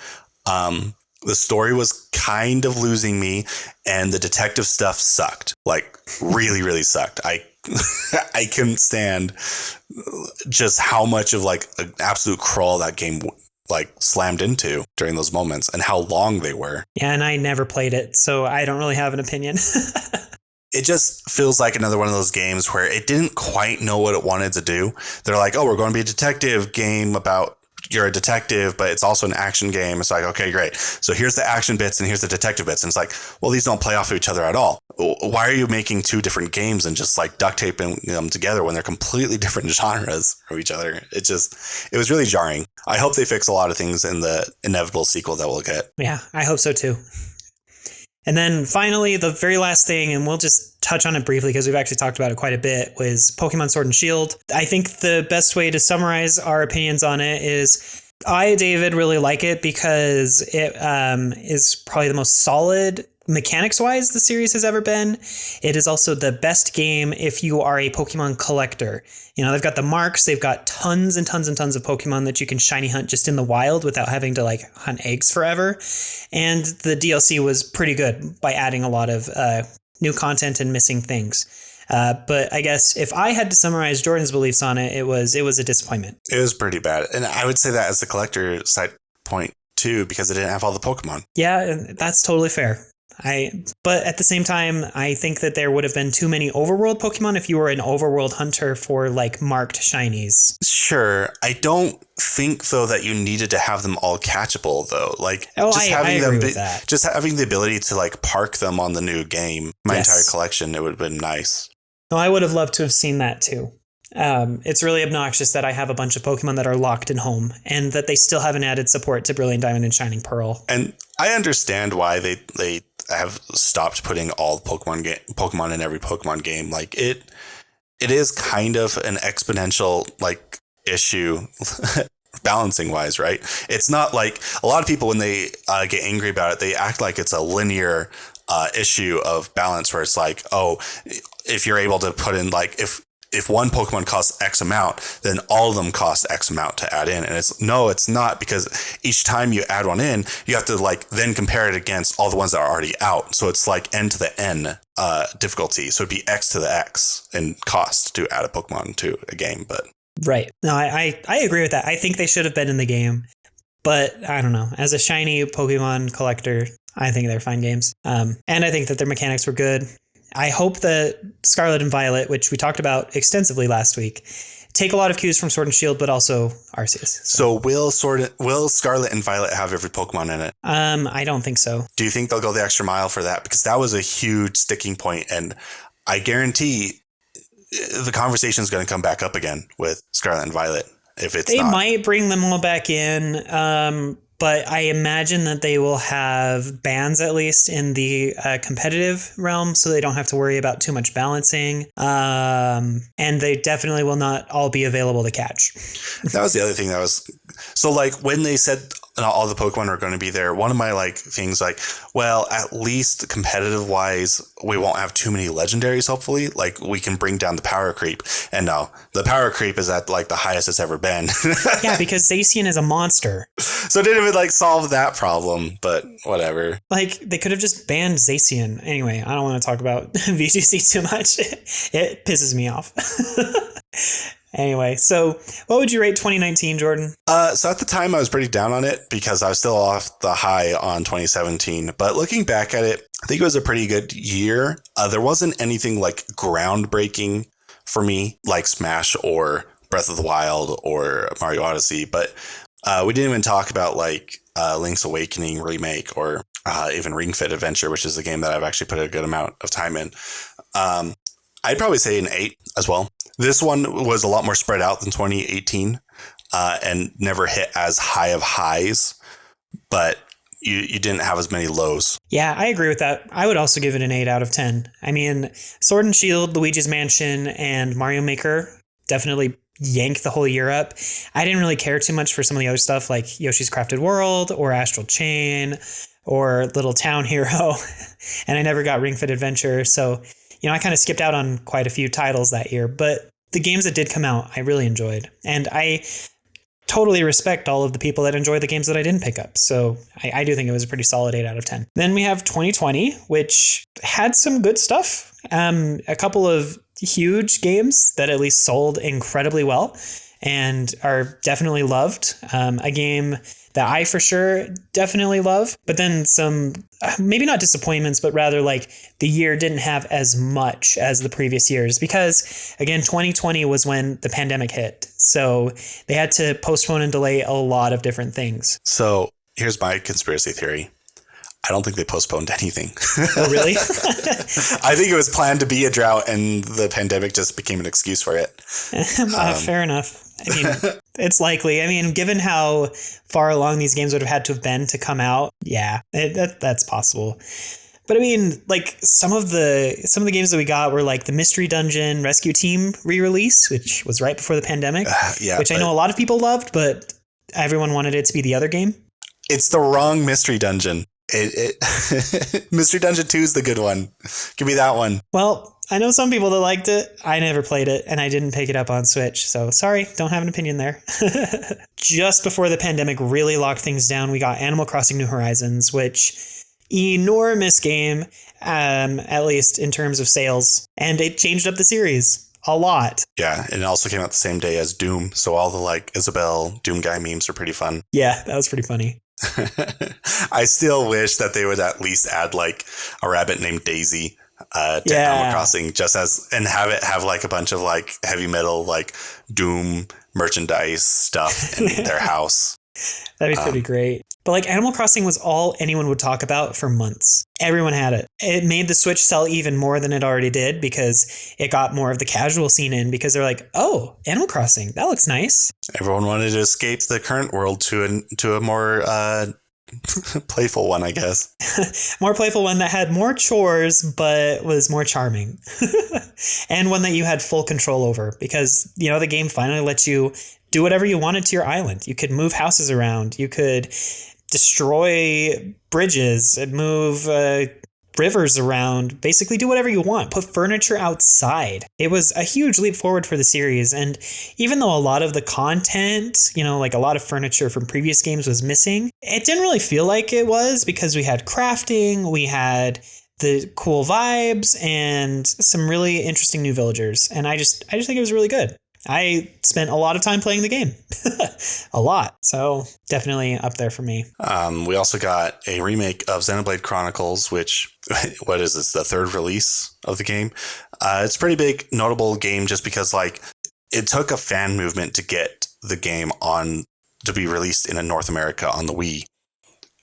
The story was kind of losing me, and the detective stuff sucked. Like, really, really sucked. I couldn't stand just how much of like an absolute crawl that game like slammed into during those moments, and how long they were. Yeah, and I never played it, so I don't really have an opinion. It just feels like another one of those games where it didn't quite know what it wanted to do. They're like, oh, we're going to be a detective game about you're a detective, but it's also an action game. It's like, okay, great. So here's the action bits and here's the detective bits. And it's like, well, these don't play off of each other at all. Why are you making two different games and just like duct taping them together when they're completely different genres of each other? It was really jarring. I hope they fix a lot of things in the inevitable sequel that we'll get. Yeah, I hope so too. And then finally, the very last thing, and we'll just touch on it briefly because we've actually talked about it quite a bit, was Pokemon Sword and Shield. I think the best way to summarize our opinions on it is David, really like it because it is probably the most solid mechanics-wise the series has ever been. It is also the best game if you are a Pokemon collector. You know, they've got the marks, they've got tons and tons and tons of Pokemon that you can shiny hunt just in the wild without having to like hunt eggs forever. And the DLC was pretty good by adding a lot of new content and missing things. But I guess if I had to summarize Jordan's beliefs on it, it was a disappointment. It was pretty bad. And I would say that as the collector side point too, because it didn't have all the Pokemon. Yeah, that's totally fair. But at the same time, I think that there would have been too many overworld Pokemon if you were an overworld hunter for like marked shinies. Sure. I don't think though that you needed to have them all catchable though. Like I agree with that. Just having the ability to like park them on the new game, entire collection, it would have been nice. No, I would have loved to have seen that too. It's really obnoxious that I have a bunch of Pokemon that are locked in home and that they still haven't added support to Brilliant Diamond and Shining Pearl. And I understand why they have stopped putting all Pokemon in every Pokemon game. Like it is kind of an exponential like issue balancing wise, right? It's not like a lot of people when they get angry about it, they act like it's a linear issue of balance where it's like, oh, if you're able to put in like if one Pokemon costs X amount, then all of them cost X amount to add in. And it's not, because each time you add one in, you have to like then compare it against all the ones that are already out. So it's like N to the N difficulty. So it'd be X to the X in cost to add a Pokemon to a game. But right. No, I agree with that. I think they should have been in the game. But I don't know. As a shiny Pokemon collector, I think they're fine games. And I think that their mechanics were good. I hope that Scarlet and Violet, which we talked about extensively last week, take a lot of cues from Sword and Shield, but also Arceus. So will Scarlet and Violet have every Pokemon in it? I don't think so. Do you think they'll go the extra mile for that? Because that was a huge sticking point, and I guarantee the conversation is going to come back up again with Scarlet and Violet. If it's they might bring them all back in. But I imagine that they will have bans at least in the competitive realm, so they don't have to worry about too much balancing. And they definitely will not all be available to catch. That was the other thing that was so like when they said all the Pokemon are going to be there. One of my like things like, well, at least competitive wise, we won't have too many legendaries. Hopefully, like we can bring down the power creep. And no, the power creep is at like the highest it's ever been. Yeah, because Zacian is a monster. So it didn't even like solve that problem, but whatever. Like they could have just banned Zacian. Anyway, I don't want to talk about VGC too much. It pisses me off. Anyway, so what would you rate 2019, Jordan? So at the time I was pretty down on it because I was still off the high on 2017. But looking back at it, I think it was a pretty good year. There wasn't anything like groundbreaking for me, like Smash or Breath of the Wild or Mario Odyssey. But we didn't even talk about like Link's Awakening remake or even Ring Fit Adventure, which is a game that I've actually put a good amount of time in. I'd probably say an 8 as well. This one was a lot more spread out than 2018 and never hit as high of highs, but you didn't have as many lows. Yeah, I agree with that. I would also give it an 8 out of 10. I mean, Sword and Shield, Luigi's Mansion, and Mario Maker definitely yanked the whole year up. I didn't really care too much for some of the other stuff like Yoshi's Crafted World or Astral Chain or Little Town Hero. And I never got Ring Fit Adventure. So, I kind of skipped out on quite a few titles that year. But the games that did come out, I really enjoyed. And I totally respect all of the people that enjoy the games that I didn't pick up. So I do think it was a pretty solid 8 out of 10. Then we have 2020, which had some good stuff. A couple of huge games that at least sold incredibly well and are definitely loved. A game that I for sure definitely love, but then some, maybe not disappointments, but rather like the year didn't have as much as the previous years because again, 2020 was when the pandemic hit. So they had to postpone and delay a lot of different things. So here's my conspiracy theory. I don't think they postponed anything. Oh, really? I think it was planned to be a drought and the pandemic just became an excuse for it. Fair enough. I mean, it's likely. I mean, given how far along these games would have had to have been to come out, yeah, that's possible. But I mean, like some of the games that we got were like the Mystery Dungeon Rescue Team re-release, which was right before the pandemic, which I know a lot of people loved, but everyone wanted it to be the other game. It's the wrong Mystery Dungeon. Mystery Dungeon 2 is the good one. Give me that one. Well, I know some people that liked it. I never played it, and I didn't pick it up on Switch. So sorry, don't have an opinion there. Just before the pandemic really locked things down, we got Animal Crossing New Horizons, which enormous game, at least in terms of sales, and it changed up the series a lot. Yeah, and it also came out the same day as Doom, so all the like Isabelle Doom guy memes are pretty fun. Yeah, that was pretty funny. I still wish that they would at least add like a rabbit named Daisy to Animal Crossing and have like a bunch of like heavy metal like Doom merchandise stuff in their house. That'd be pretty great. But like Animal Crossing was all anyone would talk about for months. Everyone had it. It made the Switch sell even more than it already did because it got more of the casual scene in because they're like, oh, Animal Crossing, that looks nice. Everyone wanted to escape the current world to a more playful one, I guess. More playful one that had more chores, but was more charming. And one that you had full control over because, the game finally lets you do whatever you wanted to your island. You could move houses around. You could destroy bridges and move rivers around, basically do whatever you want, put furniture outside. It was a huge leap forward for the series. And even though a lot of the content, like a lot of furniture from previous games was missing, it didn't really feel like it was because we had crafting, we had the cool vibes and some really interesting new villagers. And I just think it was really good. I spent a lot of time playing the game. A lot. So definitely up there for me. We also got a remake of Xenoblade Chronicles, which, what is this, the third release of the game? It's a pretty big, notable game just because like it took a fan movement to get the game to be released in North America on the Wii.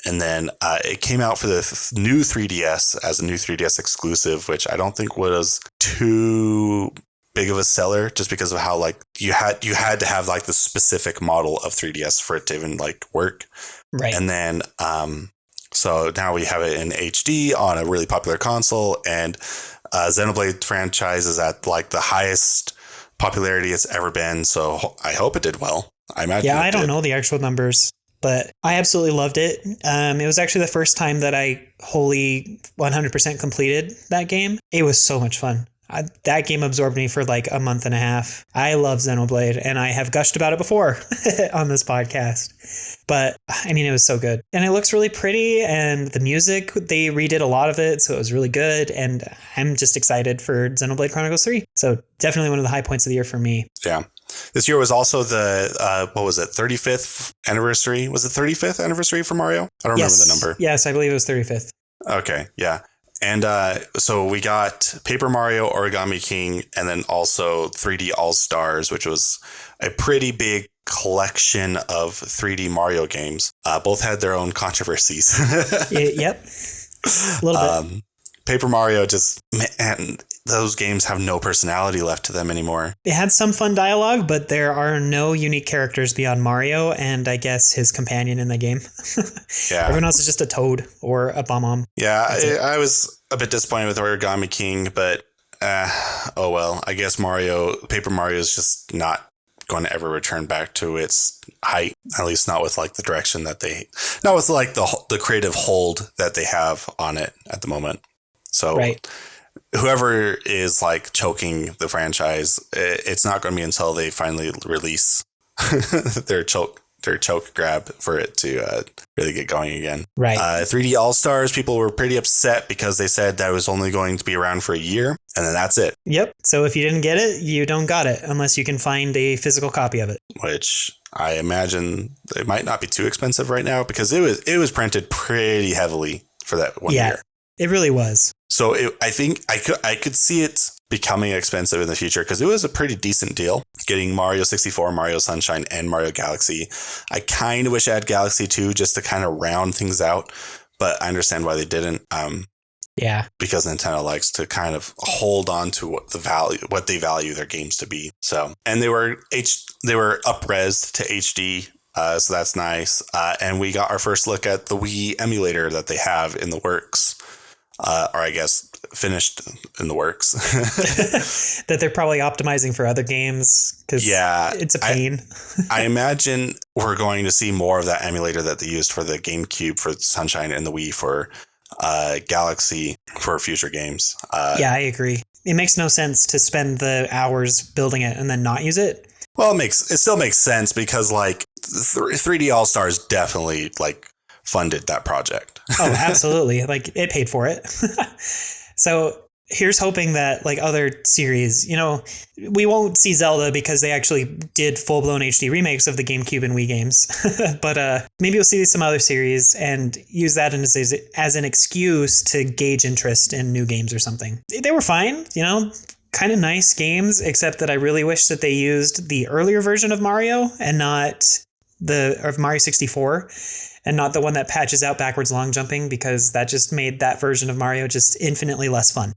And then it came out for the new 3DS as a new 3DS exclusive, which I don't think was too big of a seller just because of how like you had to have like the specific model of 3DS for it to even like work. Right. And then so now we have it in HD on a really popular console, and Xenoblade franchise is at like the highest popularity it's ever been. So I hope it did well. I imagine. Yeah, I don't know the actual numbers, but I absolutely loved it. It was actually the first time that I wholly 100% completed that game. It was so much fun. That game absorbed me for like a month and a half. I love Xenoblade, and I have gushed about it before on this podcast. But I mean, it was so good. And it looks really pretty, and the music, they redid a lot of it, so it was really good. And I'm just excited for Xenoblade Chronicles 3. So definitely one of the high points of the year for me. Yeah. This year was also the, 35th anniversary? Was it 35th anniversary for Mario? I don't remember the number. Yes, I believe it was 35th. Okay, yeah. And so we got Paper Mario, Origami King, and then also 3D All-Stars, which was a pretty big collection of 3D Mario games. Both had their own controversies. Yep. A little bit. Paper Mario just, man, those games have no personality left to them anymore. It had some fun dialogue, but there are no unique characters beyond Mario and I guess his companion in the game. Yeah. Everyone else is just a Toad or a Bomb-Omb. Yeah, I was a bit disappointed with Origami King, but oh well. I guess Paper Mario is just not going to ever return back to its height, at least not with like the direction that not with like the creative hold that they have on it at the moment. So right. Whoever is like choking the franchise, it's not going to be until they finally release their choke grab for it to really get going again. Right. 3D All-Stars, people were pretty upset because they said that it was only going to be around for a year, and then that's it. Yep. So if you didn't get it, you don't got it unless you can find a physical copy of it. Which I imagine it might not be too expensive right now because it was printed pretty heavily for that 1 year. It really was. So I think I could see it becoming expensive in the future because it was a pretty decent deal getting Mario 64, Mario Sunshine, and Mario Galaxy. I kind of wish I had Galaxy 2 just to kind of round things out, but I understand why they didn't. Yeah, because Nintendo likes to kind of hold on to what they value their games to be. So, and they were up-resed to HD. So that's nice. And we got our first look at the Wii emulator that they have in the works. Or I guess finished in the works. That they're probably optimizing for other games because it's a pain. I imagine we're going to see more of that emulator that they used for the GameCube for Sunshine and the Wii for Galaxy for future games. Yeah, I agree. It makes no sense to spend the hours building it and then not use it. Well, it still makes sense because like 3D All-Stars definitely like funded that project. Oh, absolutely. Like it paid for it. So here's hoping that like other series, we won't see Zelda because they actually did full blown HD remakes of the GameCube and Wii games. But maybe we'll see some other series and use that as an excuse to gauge interest in new games or something. They were fine, kind of nice games, except that I really wish that they used the earlier version of Mario and not of Mario 64. And not the one that patches out backwards long jumping, because that just made that version of Mario just infinitely less fun.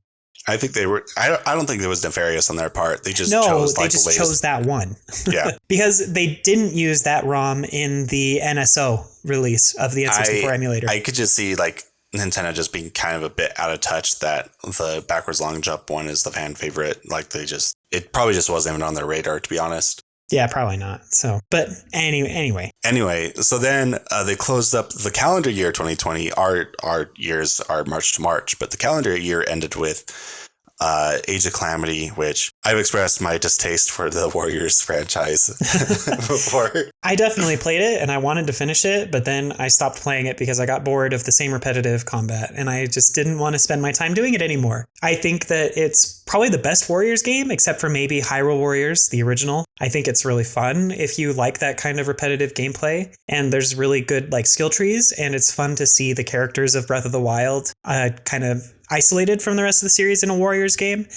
I think they were. I don't think it was nefarious on their part. They just chose that one. Yeah, because they didn't use that ROM in the NSO release of the N64 emulator. I could just see like Nintendo just being kind of a bit out of touch that the backwards long jump one is the fan favorite. Like it probably just wasn't even on their radar, to be honest. Yeah, probably not. So, but anyway. So then they closed up the calendar year 2020. Our years are March to March, but the calendar year ended with Age of Calamity, which I've expressed my distaste for the Warriors franchise before. I definitely played it and I wanted to finish it, but then I stopped playing it because I got bored of the same repetitive combat and I just didn't want to spend my time doing it anymore. I think that it's probably the best Warriors game, except for maybe Hyrule Warriors, the original. I think it's really fun if you like that kind of repetitive gameplay, and there's really good like skill trees, and it's fun to see the characters of Breath of the Wild kind of isolated from the rest of the series in a Warriors game.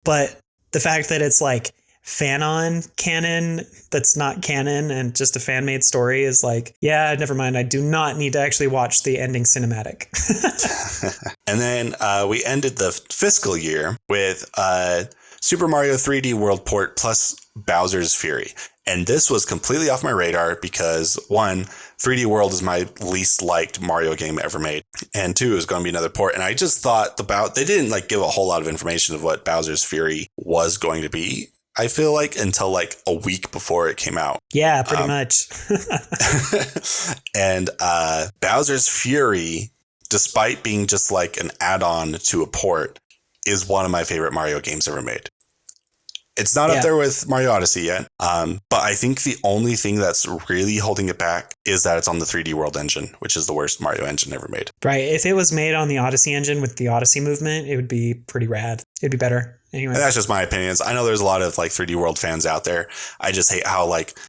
But the fact that it's like fan-on canon that's not canon and just a fan-made story is like, yeah, never mind. I do not need to actually watch the ending cinematic. And then we ended the fiscal year with Super Mario 3D World Port plus Bowser's Fury. And this was completely off my radar because, one, 3D World is my least liked Mario game ever made. And two, it was going to be another port. And I just thought they didn't like give a whole lot of information of what Bowser's Fury was going to be, I feel like, until like a week before it came out. Yeah, pretty much. And Bowser's Fury, despite being just like an add-on to a port, is one of my favorite Mario games ever made. It's not up there with Mario Odyssey yet, but I think the only thing that's really holding it back is that it's on the 3D World engine, which is the worst Mario engine ever made. Right. If it was made on the Odyssey engine with the Odyssey movement, it would be pretty rad. It'd be better. Anyway. And that's just my opinions. I know there's a lot of like 3D World fans out there. I just hate how like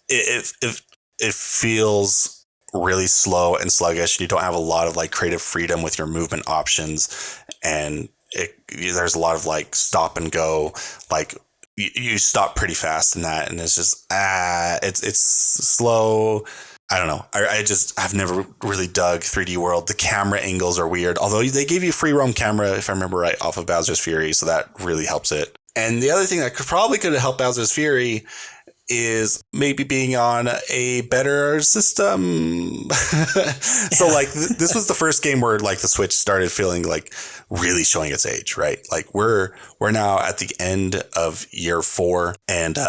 it feels really slow and sluggish. You don't have a lot of like creative freedom with your movement options, and there's a lot of like stop and go. Like you stop pretty fast in that, and it's just it's slow. I don't know. I've never really dug 3D World. The camera angles are weird, although they gave you free roam camera, if I remember right, off of Bowser's Fury, so that really helps it. And the other thing that could have helped Bowser's Fury is maybe being on a better system. So like this was the first game where like the Switch started feeling like really showing its age, right? Like we're now at the end of year 4 and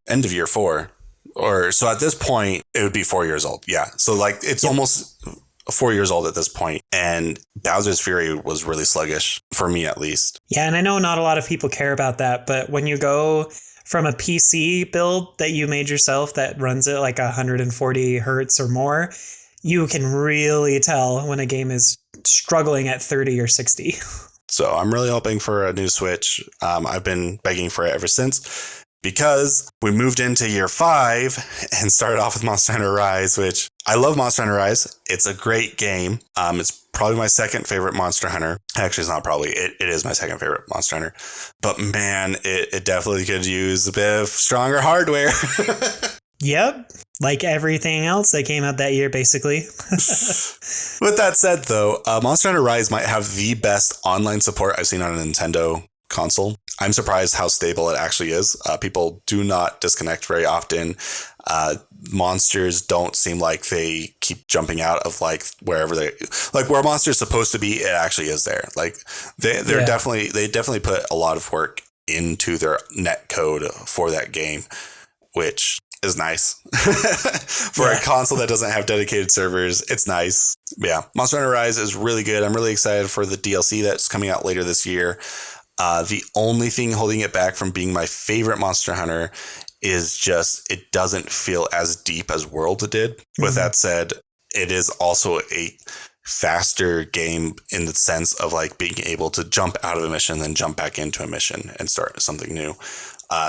end of year 4. Or so at this point, it would be 4 years old. Yeah. So like it's almost 4 years old at this point. And Bowser's Fury was really sluggish for me, at least. Yeah. And I know not a lot of people care about that. But when you go from a PC build that you made yourself that runs at like 140 hertz or more, you can really tell when a game is struggling at 30 or 60. So I'm really hoping for a new Switch. I've been begging for it ever since. Because we moved into year 5 and started off with Monster Hunter Rise, which I love Monster Hunter Rise. It's a great game. It's probably my second favorite Monster Hunter. Actually, it's not probably. It is my second favorite Monster Hunter. But man, it definitely could use a bit of stronger hardware. Yep. Like everything else that came out that year, basically. With that said, though, Monster Hunter Rise might have the best online support I've seen on a Nintendo console. I'm surprised how stable it actually is. People do not disconnect very often. Monsters don't seem like they keep jumping out of like wherever where a monster is supposed to be. It actually is there. Like they definitely put a lot of work into their net code for that game, which is nice. For a console that doesn't have dedicated servers, it's nice. Yeah, Monster Hunter Rise is really good. I'm really excited for the DLC that's coming out later this year. The only thing holding it back from being my favorite Monster Hunter is just it doesn't feel as deep as World did. Mm-hmm. With that said, it is also a faster game in the sense of like being able to jump out of a mission, then jump back into a mission and start something new.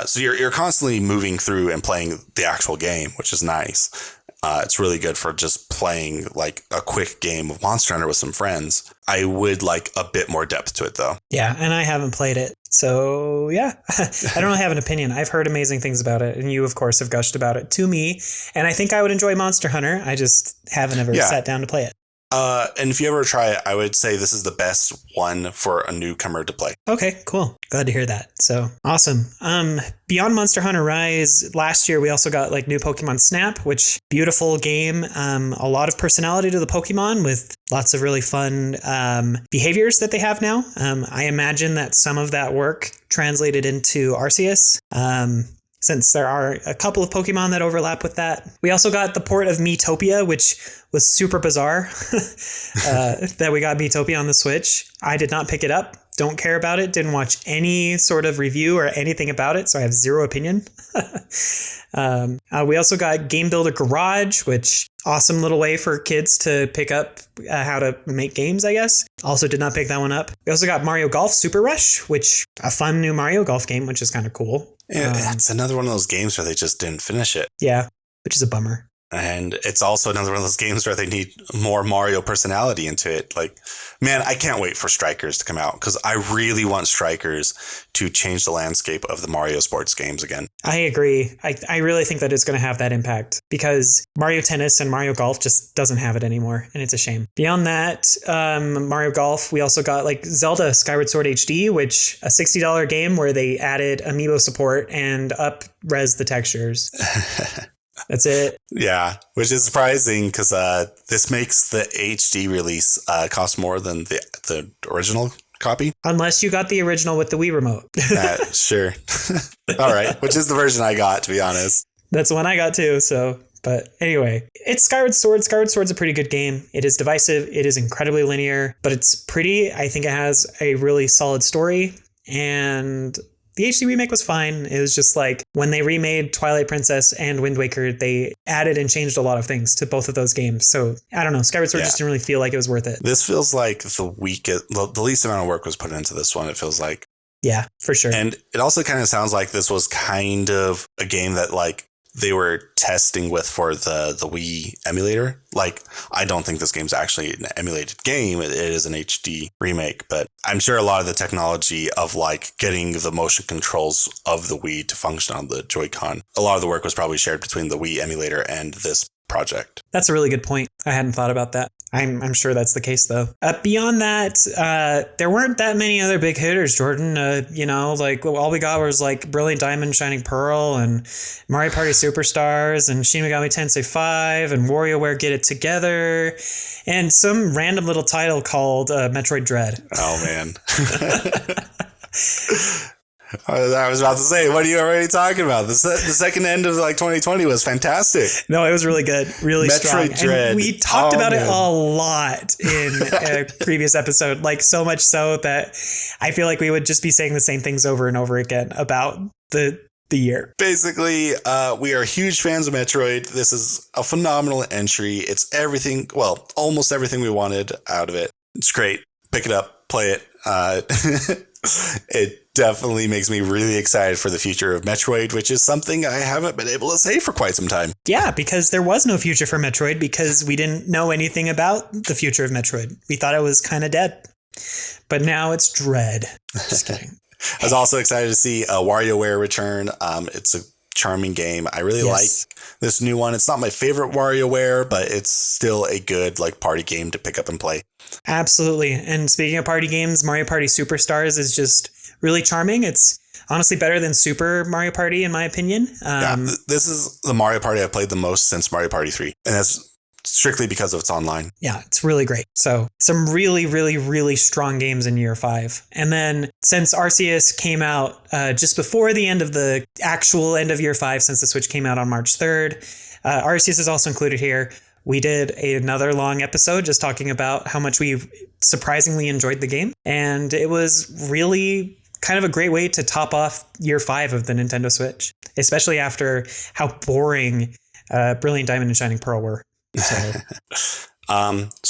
So you're constantly moving through and playing the actual game, which is nice. It's really good for just playing like a quick game of Monster Hunter with some friends. I would like a bit more depth to it, though. Yeah, and I haven't played it. So, yeah, I don't really have an opinion. I've heard amazing things about it. And you, of course, have gushed about it to me. And I think I would enjoy Monster Hunter. I just haven't ever sat down to play it. And if you ever try it, I would say this is the best one for a newcomer to play. Okay, cool. Glad to hear that. So awesome. Beyond Monster Hunter Rise, last year we also got like new Pokemon Snap, which beautiful game. A lot of personality to the Pokemon with lots of really fun behaviors that they have now. I imagine that some of that work translated into Arceus. Since there are a couple of Pokemon that overlap with that. We also got the port of Miitopia, which was super bizarre that we got Miitopia on the Switch. I did not pick it up. Don't care about it. Didn't watch any sort of review or anything about it, so I have zero opinion. We also got Game Builder Garage, which awesome little way for kids to pick up how to make games, I guess. Also did not pick that one up. We also got Mario Golf Super Rush, which a fun new Mario Golf game, which is kind of cool. Yeah, it's another one of those games where they just didn't finish it. Yeah, which is a bummer. And it's also another one of those games where they need more Mario personality into it. Like, man, I can't wait for Strikers to come out because I really want Strikers to change the landscape of the Mario sports games again. I agree. I really think that it's going to have that impact because Mario Tennis and Mario Golf just doesn't have it anymore. And it's a shame. Beyond that, Mario Golf, we also got like Zelda Skyward Sword HD, which a $60 game where they added amiibo support and up-res the textures. That's it. Yeah, which is surprising because this makes the HD release cost more than the original copy. Unless you got the original with the Wii remote. Sure. All right, which is the version I got, to be honest. That's the one I got too, so... But anyway, it's Skyward Sword. Skyward Sword's a pretty good game. It is divisive. It is incredibly linear, but it's pretty. I think it has a really solid story, and... The HD remake was fine. It was just like when they remade Twilight Princess and Wind Waker, they added and changed a lot of things to both of those games. So I don't know. Skyward Sword just didn't really feel like it was worth it. This feels like the least amount of work was put into this one. It feels like. Yeah, for sure. And it also kind of sounds like this was kind of a game that like they were testing with for the Wii emulator. Like, I don't think this game's actually an emulated game. It is an HD remake, but I'm sure a lot of the technology of like getting the motion controls of the Wii to function on the Joy-Con, a lot of the work was probably shared between the Wii emulator and this project. That's a really good point. I hadn't thought about that. I'm sure that's the case, though. Beyond that, there weren't that many other big hitters, Jordan. Like all we got was like Brilliant Diamond, Shining Pearl, and Mario Party Superstars, and Shin Megami Tensei 5, and WarioWare Get It Together, and some random little title called Metroid Dread. Oh, man. I was about to say, what are you already talking about? The second end of like 2020 was fantastic. No, it was really good. Really strong. Metroid Dread. And we talked about it a lot in a previous episode, like so much so that I feel like we would just be saying the same things over and over again about the year. Basically, we are huge fans of Metroid. This is a phenomenal entry. It's everything, well, almost everything we wanted out of it. It's great. Pick it up, play it. It definitely makes me really excited for the future of Metroid, which is something I haven't been able to say for quite some time. Yeah, because there was no future for Metroid because we didn't know anything about the future of Metroid. We thought it was kind of dead. But now it's Dread. Just kidding. I was also excited to see WarioWare return. It's a charming game. I really like this new one. It's not my favorite WarioWare, but it's still a good like party game to pick up and play. Absolutely. And speaking of party games, Mario Party Superstars is just really charming. It's honestly better than Super Mario Party, in my opinion. This is the Mario Party I've played the most since Mario Party 3. And that's strictly because of it's online. Yeah, it's really great. So some really, really, really strong games in year 5. And then since Arceus came out just before the end of the actual end of year 5, since the Switch came out on March 3rd, Arceus is also included here. We did another long episode just talking about how much we surprisingly enjoyed the game. And it was really kind of a great way to top off year 5 of the Nintendo Switch, especially after how boring Brilliant Diamond and Shining Pearl were. So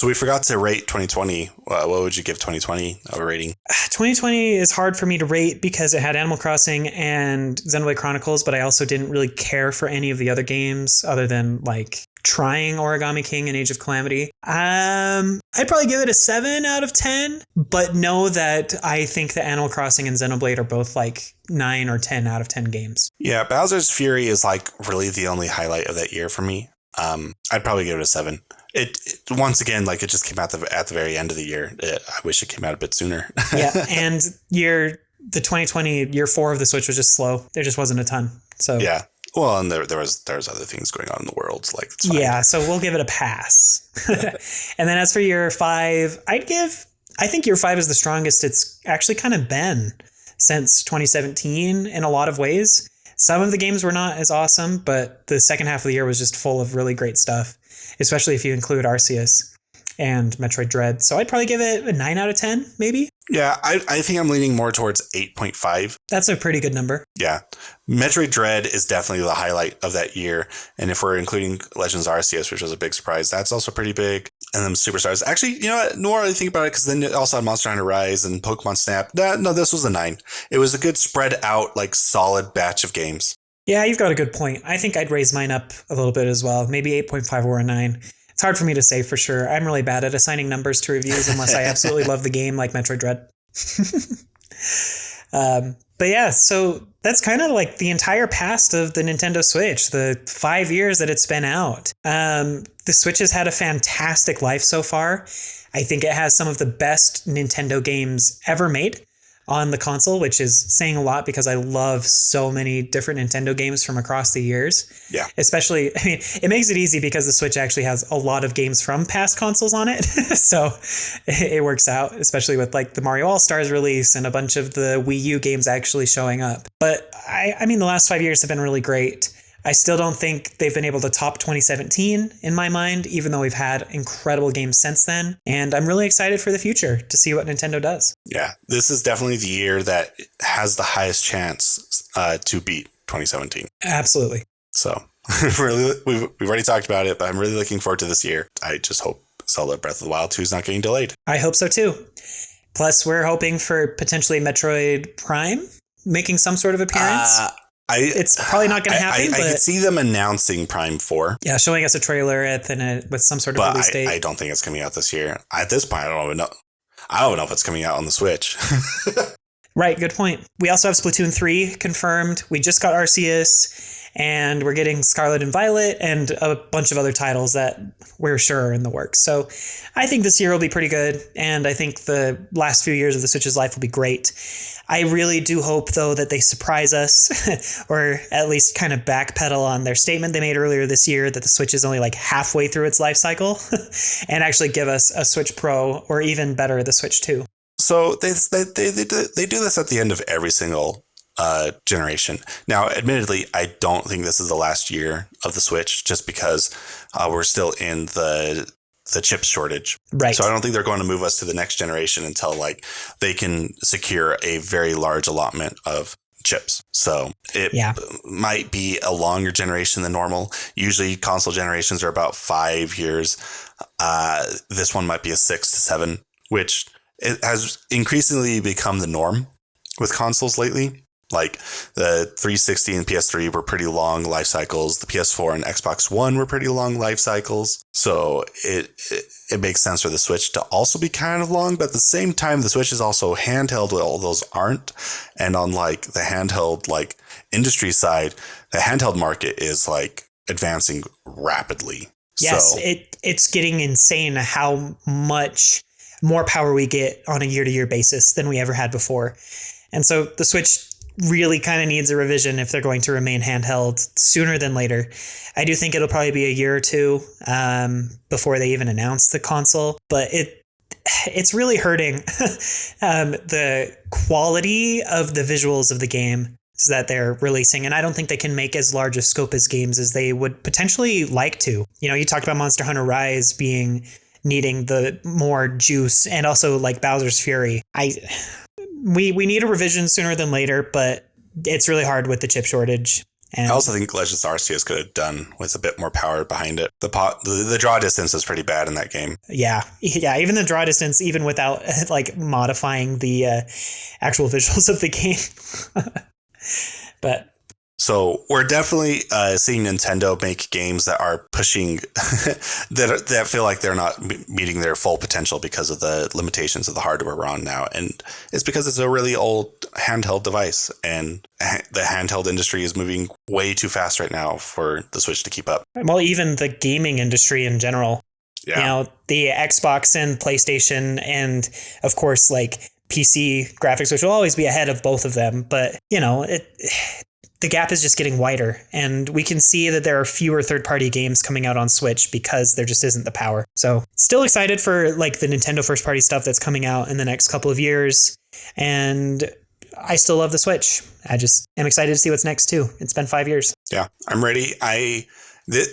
we forgot to rate 2020. What would you give 2020 a rating? 2020 is hard for me to rate because it had Animal Crossing and Xenoblade Chronicles, but I also didn't really care for any of the other games other than like trying Origami King and Age of Calamity. I'd probably give it a 7 out of 10, but know that I think that Animal Crossing and Xenoblade are both like 9 or 10 out of 10 games. Yeah, Bowser's Fury is like really the only highlight of that year for me. I'd probably give it a 7. It once again, like it just came out at the very end of the year. I wish it came out a bit sooner. Yeah, and the 2020 year 4 of the Switch was just slow. There just wasn't a ton. So yeah. Well, and there was other things going on in the world. Like it's fine. Yeah, so we'll give it a pass. And then as for year 5, I think year 5 is the strongest it's actually kind of been since 2017 in a lot of ways. Some of the games were not as awesome, but the second half of the year was just full of really great stuff, especially if you include Arceus and Metroid Dread. So I'd probably give it a 9 out of 10, maybe. Yeah, I think I'm leaning more towards 8.5. That's a pretty good number. Yeah. Metroid Dread is definitely the highlight of that year. And if we're including Legends Arceus, which was a big surprise, that's also pretty big. And then Superstars. Actually, you know what? The more I think about it, because then it also had Monster Hunter Rise and Pokemon Snap. No, this was a 9. It was a good spread out, like solid batch of games. Yeah, you've got a good point. I think I'd raise mine up a little bit as well. Maybe 8.5 or a 9. It's hard for me to say for sure. I'm really bad at assigning numbers to reviews unless I absolutely love the game like Metroid Dread. But yeah, so that's kind of like the entire past of the Nintendo Switch, the 5 years that it's been out. The Switch has had a fantastic life so far. I think it has some of the best Nintendo games ever made on the console, which is saying a lot because I love so many different Nintendo games from across the years. Yeah. Especially, I mean, it makes it easy because the Switch actually has a lot of games from past consoles on it. So it works out, especially with like the Mario All-Stars release and a bunch of the Wii U games actually showing up. But I mean, the last 5 years have been really great. I still don't think they've been able to top 2017 in my mind, even though we've had incredible games since then. And I'm really excited for the future to see what Nintendo does. Yeah, this is definitely the year that has the highest chance to beat 2017. Absolutely. So we've already talked about it, but I'm really looking forward to this year. I just hope Zelda Breath of the Wild 2 is not getting delayed. I hope so too. Plus, we're hoping for potentially Metroid Prime making some sort of appearance. It's probably not going to happen. I could see them announcing Prime 4. Yeah, showing us a trailer with some sort of release date. I don't think it's coming out this year. At this point, I don't even know. I don't know if it's coming out on the Switch. Right, good point. We also have Splatoon 3 confirmed. We just got Arceus, and we're getting Scarlet and Violet, and a bunch of other titles that we're sure are in the works. So I think this year will be pretty good, and I think the last few years of the Switch's life will be great. I really do hope, though, that they surprise us, or at least kind of backpedal on their statement they made earlier this year that the Switch is only like halfway through its life cycle, and actually give us a Switch Pro, or even better, the Switch 2. So they do this at the end of every single generation. Now, admittedly, I don't think this is the last year of the Switch, just because we're still in the chip shortage. Right. So I don't think they're going to move us to the next generation until like they can secure a very large allotment of chips. So it might be a longer generation than normal. Usually console generations are about 5 years. This one might be a 6 to 7, which it has increasingly become the norm with consoles lately. Like the 360 and PS3 were pretty long life cycles. The PS4 and Xbox One were pretty long life cycles. So it makes sense for the Switch to also be kind of long. But at the same time, the Switch is also handheld, while all those aren't. And on like the handheld like industry side, the handheld market is like advancing rapidly. Yes, so, it's getting insane how much more power we get on a year-to-year basis than we ever had before. And so the Switch really kind of needs a revision if they're going to remain handheld sooner than later. I do think it'll probably be a year or two before they even announce the console, but it's really hurting the quality of the visuals of the game that they're releasing. And I don't think they can make as large a scope as games as they would potentially like to. You know, you talked about Monster Hunter Rise needing the more juice, and also like Bowser's Fury. We need a revision sooner than later, but it's really hard with the chip shortage. And I also think Legends Arceus could have done with a bit more power behind it. The draw distance is pretty bad in that game. Yeah, even the draw distance, even without like modifying the actual visuals of the game. But so we're definitely seeing Nintendo make games that are pushing that feel like they're not meeting their full potential because of the limitations of the hardware we're on now. And it's because it's a really old handheld device, and the handheld industry is moving way too fast right now for the Switch to keep up. Well, even the gaming industry in general. Yeah. You know, the Xbox and PlayStation, and of course, like PC graphics, which will always be ahead of both of them. But, you know, the gap is just getting wider, and we can see that there are fewer third-party games coming out on Switch because there just isn't the power. So still excited for like the Nintendo first-party stuff that's coming out in the next couple of years. And I still love the Switch. I just am excited to see what's next too. It's been 5 years. Yeah, I'm ready.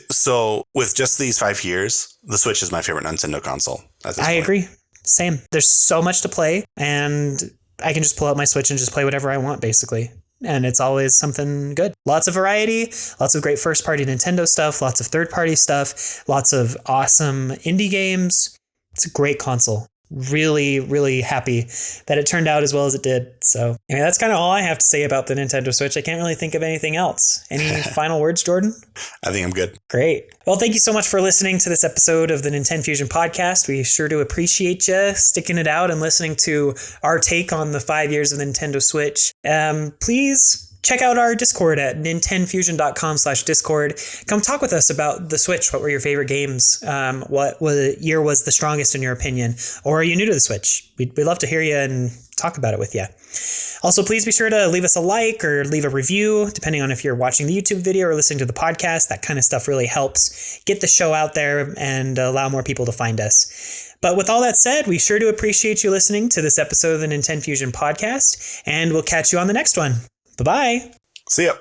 So with just these 5 years, the Switch is my favorite Nintendo console. I agree. Same. There's so much to play, and I can just pull out my Switch and just play whatever I want, basically. And it's always something good. Lots of variety, lots of great first-party Nintendo stuff, lots of third-party stuff, lots of awesome indie games. It's a great console. Really, really happy that it turned out as well as it did. So anyway, that's kind of all I have to say about the Nintendo Switch. I can't really think of anything else. Any final words, Jordan? I think I'm good. Great. Well, thank you so much for listening to this episode of the NintenFusion Podcast. We sure do appreciate you sticking it out and listening to our take on the 5 years of the Nintendo Switch. Please check out our Discord at nintenfusion.com/Discord. Come talk with us about the Switch. What were your favorite games? What year was the strongest in your opinion? Or are you new to the Switch? We'd love to hear you and talk about it with you. Also, please be sure to leave us a like or leave a review, depending on if you're watching the YouTube video or listening to the podcast. That kind of stuff really helps get the show out there and allow more people to find us. But with all that said, we sure do appreciate you listening to this episode of the NintenFusion Podcast, and we'll catch you on the next one. Bye-bye. See ya.